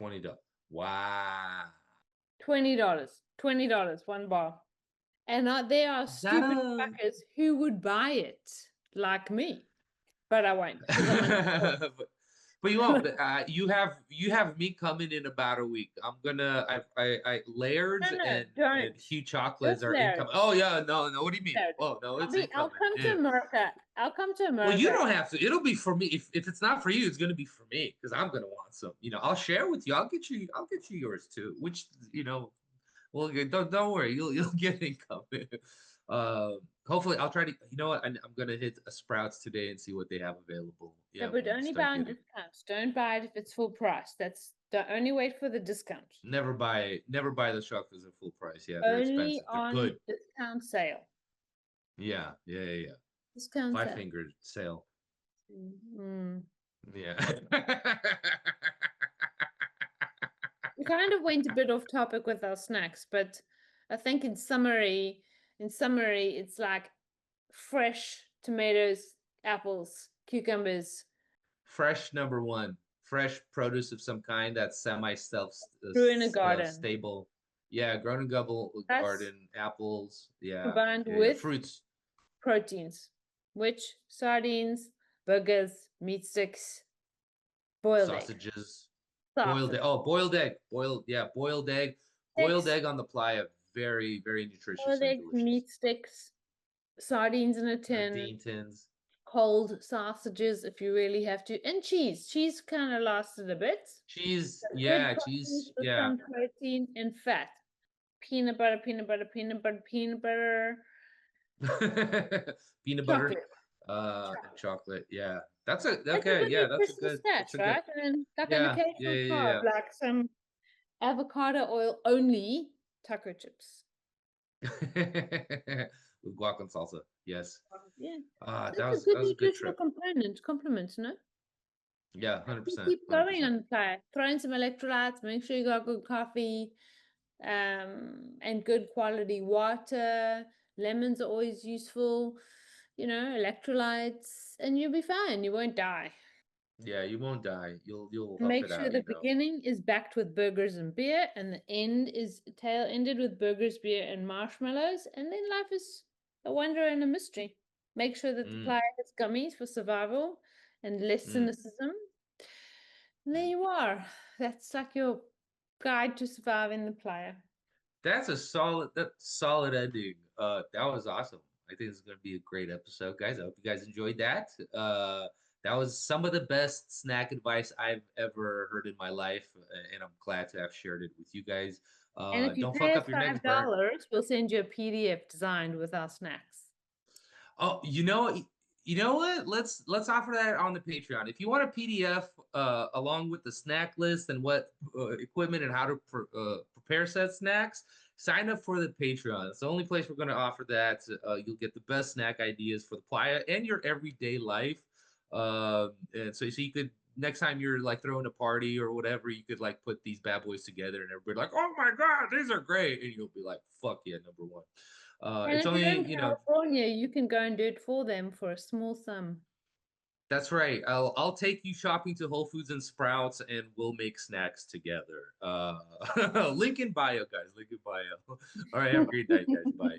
Speaker 1: $20. Wow.
Speaker 2: $20. One bar. And there are
Speaker 1: Is that
Speaker 2: stupid
Speaker 1: a
Speaker 2: fuckers who would buy it, like me, but I won't because I'm unemployed.
Speaker 1: but you won't. You have me coming in about a week. I'm gonna I
Speaker 2: No,
Speaker 1: Laird's
Speaker 2: no,
Speaker 1: and
Speaker 2: don't.
Speaker 1: Hugh Chocolates
Speaker 2: Just
Speaker 1: are incoming.
Speaker 2: Laird's.
Speaker 1: Oh yeah, no, no. What do you mean?
Speaker 2: Laird's.
Speaker 1: Oh no, it's
Speaker 2: I'll
Speaker 1: incoming.
Speaker 2: come to
Speaker 1: Eh.
Speaker 2: America. I'll come to
Speaker 1: Well, you
Speaker 2: America.
Speaker 1: don't have to. It'll be for me. If it's not for you, it's gonna be for me because I'm gonna want some. I'll share with you. I'll get you yours too. Which well, don't worry. You'll get income. Hopefully, I'll try to. You know what? I'm gonna hit a Sprouts today and see what they have available.
Speaker 2: No,
Speaker 1: Yeah,
Speaker 2: but
Speaker 1: when we
Speaker 2: only
Speaker 1: start
Speaker 2: buy on
Speaker 1: getting.
Speaker 2: discounts. Don't buy it if it's full price. That's the only wait for the discount.
Speaker 1: Never buy the chocolates at full price. Yeah, they're
Speaker 2: Only
Speaker 1: expensive. They're
Speaker 2: on
Speaker 1: good.
Speaker 2: discount sale.
Speaker 1: Yeah, yeah, yeah, yeah.
Speaker 2: Discount
Speaker 1: Five
Speaker 2: sale.
Speaker 1: finger sale.
Speaker 2: Mm.
Speaker 1: Yeah.
Speaker 2: We kind of went a bit off topic with our snacks, but I think in summary, it's like fresh tomatoes, apples, cucumbers,
Speaker 1: Fresh number one. Fresh produce of some kind that's semi
Speaker 2: grew in a garden.
Speaker 1: stable. Yeah, grown and gobble
Speaker 2: That's
Speaker 1: garden, apples. Yeah,
Speaker 2: combined
Speaker 1: yeah, yeah.
Speaker 2: with
Speaker 1: Fruits,
Speaker 2: proteins, which sardines, burgers, meat sticks, boiled egg,
Speaker 1: sausages, boiled
Speaker 2: sausage,
Speaker 1: egg. Oh, boiled egg. Boiled
Speaker 2: sticks,
Speaker 1: egg on the playa. Very, very nutritious
Speaker 2: boiled
Speaker 1: and
Speaker 2: eggs,
Speaker 1: delicious.
Speaker 2: meat sticks, sardines in a tin,
Speaker 1: Sardine tins.
Speaker 2: cold sausages if you really have to, and cheese. Cheese kind of lasted a bit.
Speaker 1: Cheese.
Speaker 2: Good
Speaker 1: Yeah,
Speaker 2: proteins
Speaker 1: cheese.
Speaker 2: with
Speaker 1: Yeah.
Speaker 2: some protein and fat. Peanut butter, peanut butter, peanut butter, peanut butter,
Speaker 1: Peanut butter,
Speaker 2: chocolate.
Speaker 1: and chocolate. Yeah. That's a
Speaker 2: That's a
Speaker 1: okay.
Speaker 2: good
Speaker 1: Yeah, that's a
Speaker 2: nutritional
Speaker 1: good. That's
Speaker 2: snatch,
Speaker 1: a good.
Speaker 2: right? And then like an
Speaker 1: Yeah, yeah,
Speaker 2: occasional
Speaker 1: yeah,
Speaker 2: carb,
Speaker 1: yeah,
Speaker 2: like some avocado oil only taco chips.
Speaker 1: yeah. With guac and salsa. Yes.
Speaker 2: Yeah. So
Speaker 1: That
Speaker 2: it's a
Speaker 1: was
Speaker 2: good
Speaker 1: that was a good
Speaker 2: nutritional
Speaker 1: trip.
Speaker 2: complement, no?
Speaker 1: Yeah,
Speaker 2: You
Speaker 1: 100%,
Speaker 2: keep going
Speaker 1: 100%.
Speaker 2: on the diet. Throw in some electrolytes, make sure you got good coffee, and good quality water. Lemons are always useful, electrolytes, and you'll be fine. You won't die.
Speaker 1: Yeah, you won't die. You'll
Speaker 2: And
Speaker 1: huff
Speaker 2: make
Speaker 1: it
Speaker 2: sure
Speaker 1: out,
Speaker 2: the beginning is backed with burgers and beer, and the end is tail ended with burgers, beer, and marshmallows, and then life is a wonder and a mystery. Make sure that the
Speaker 1: Mm,
Speaker 2: player has gummies for survival and less
Speaker 1: mm,
Speaker 2: cynicism. And there
Speaker 1: mm.
Speaker 2: you are. That's like your guide to surviving the player.
Speaker 1: That's solid ending. That was awesome. I think it's gonna be a great episode, guys. I hope you guys enjoyed that. That was some of the best snack advice I've ever heard in my life, and I'm glad to have shared it with you guys.
Speaker 2: And if you
Speaker 1: Don't
Speaker 2: pay
Speaker 1: fuck
Speaker 2: us
Speaker 1: up your next
Speaker 2: five
Speaker 1: burn.
Speaker 2: dollars, we'll send you a PDF designed with our snacks.
Speaker 1: Oh, you know what? Let's offer that on the Patreon. If you want a PDF along with the snack list and what equipment and how to prepare said snacks, sign up for the Patreon. It's the only place we're going to offer that. You'll get the best snack ideas for the playa and your everyday life. And so you could next time you're like throwing a party or whatever, you could like put these bad boys together, and everybody like, oh my god, these are great, and you'll be like, fuck yeah, number one.
Speaker 2: And
Speaker 1: It's
Speaker 2: if you're
Speaker 1: only
Speaker 2: in California, you can go and do it for them for a small sum.
Speaker 1: That's right. I'll take you shopping to Whole Foods and Sprouts, and we'll make snacks together. Link in bio, guys. Link in bio. All right. Have a great night, guys. Bye.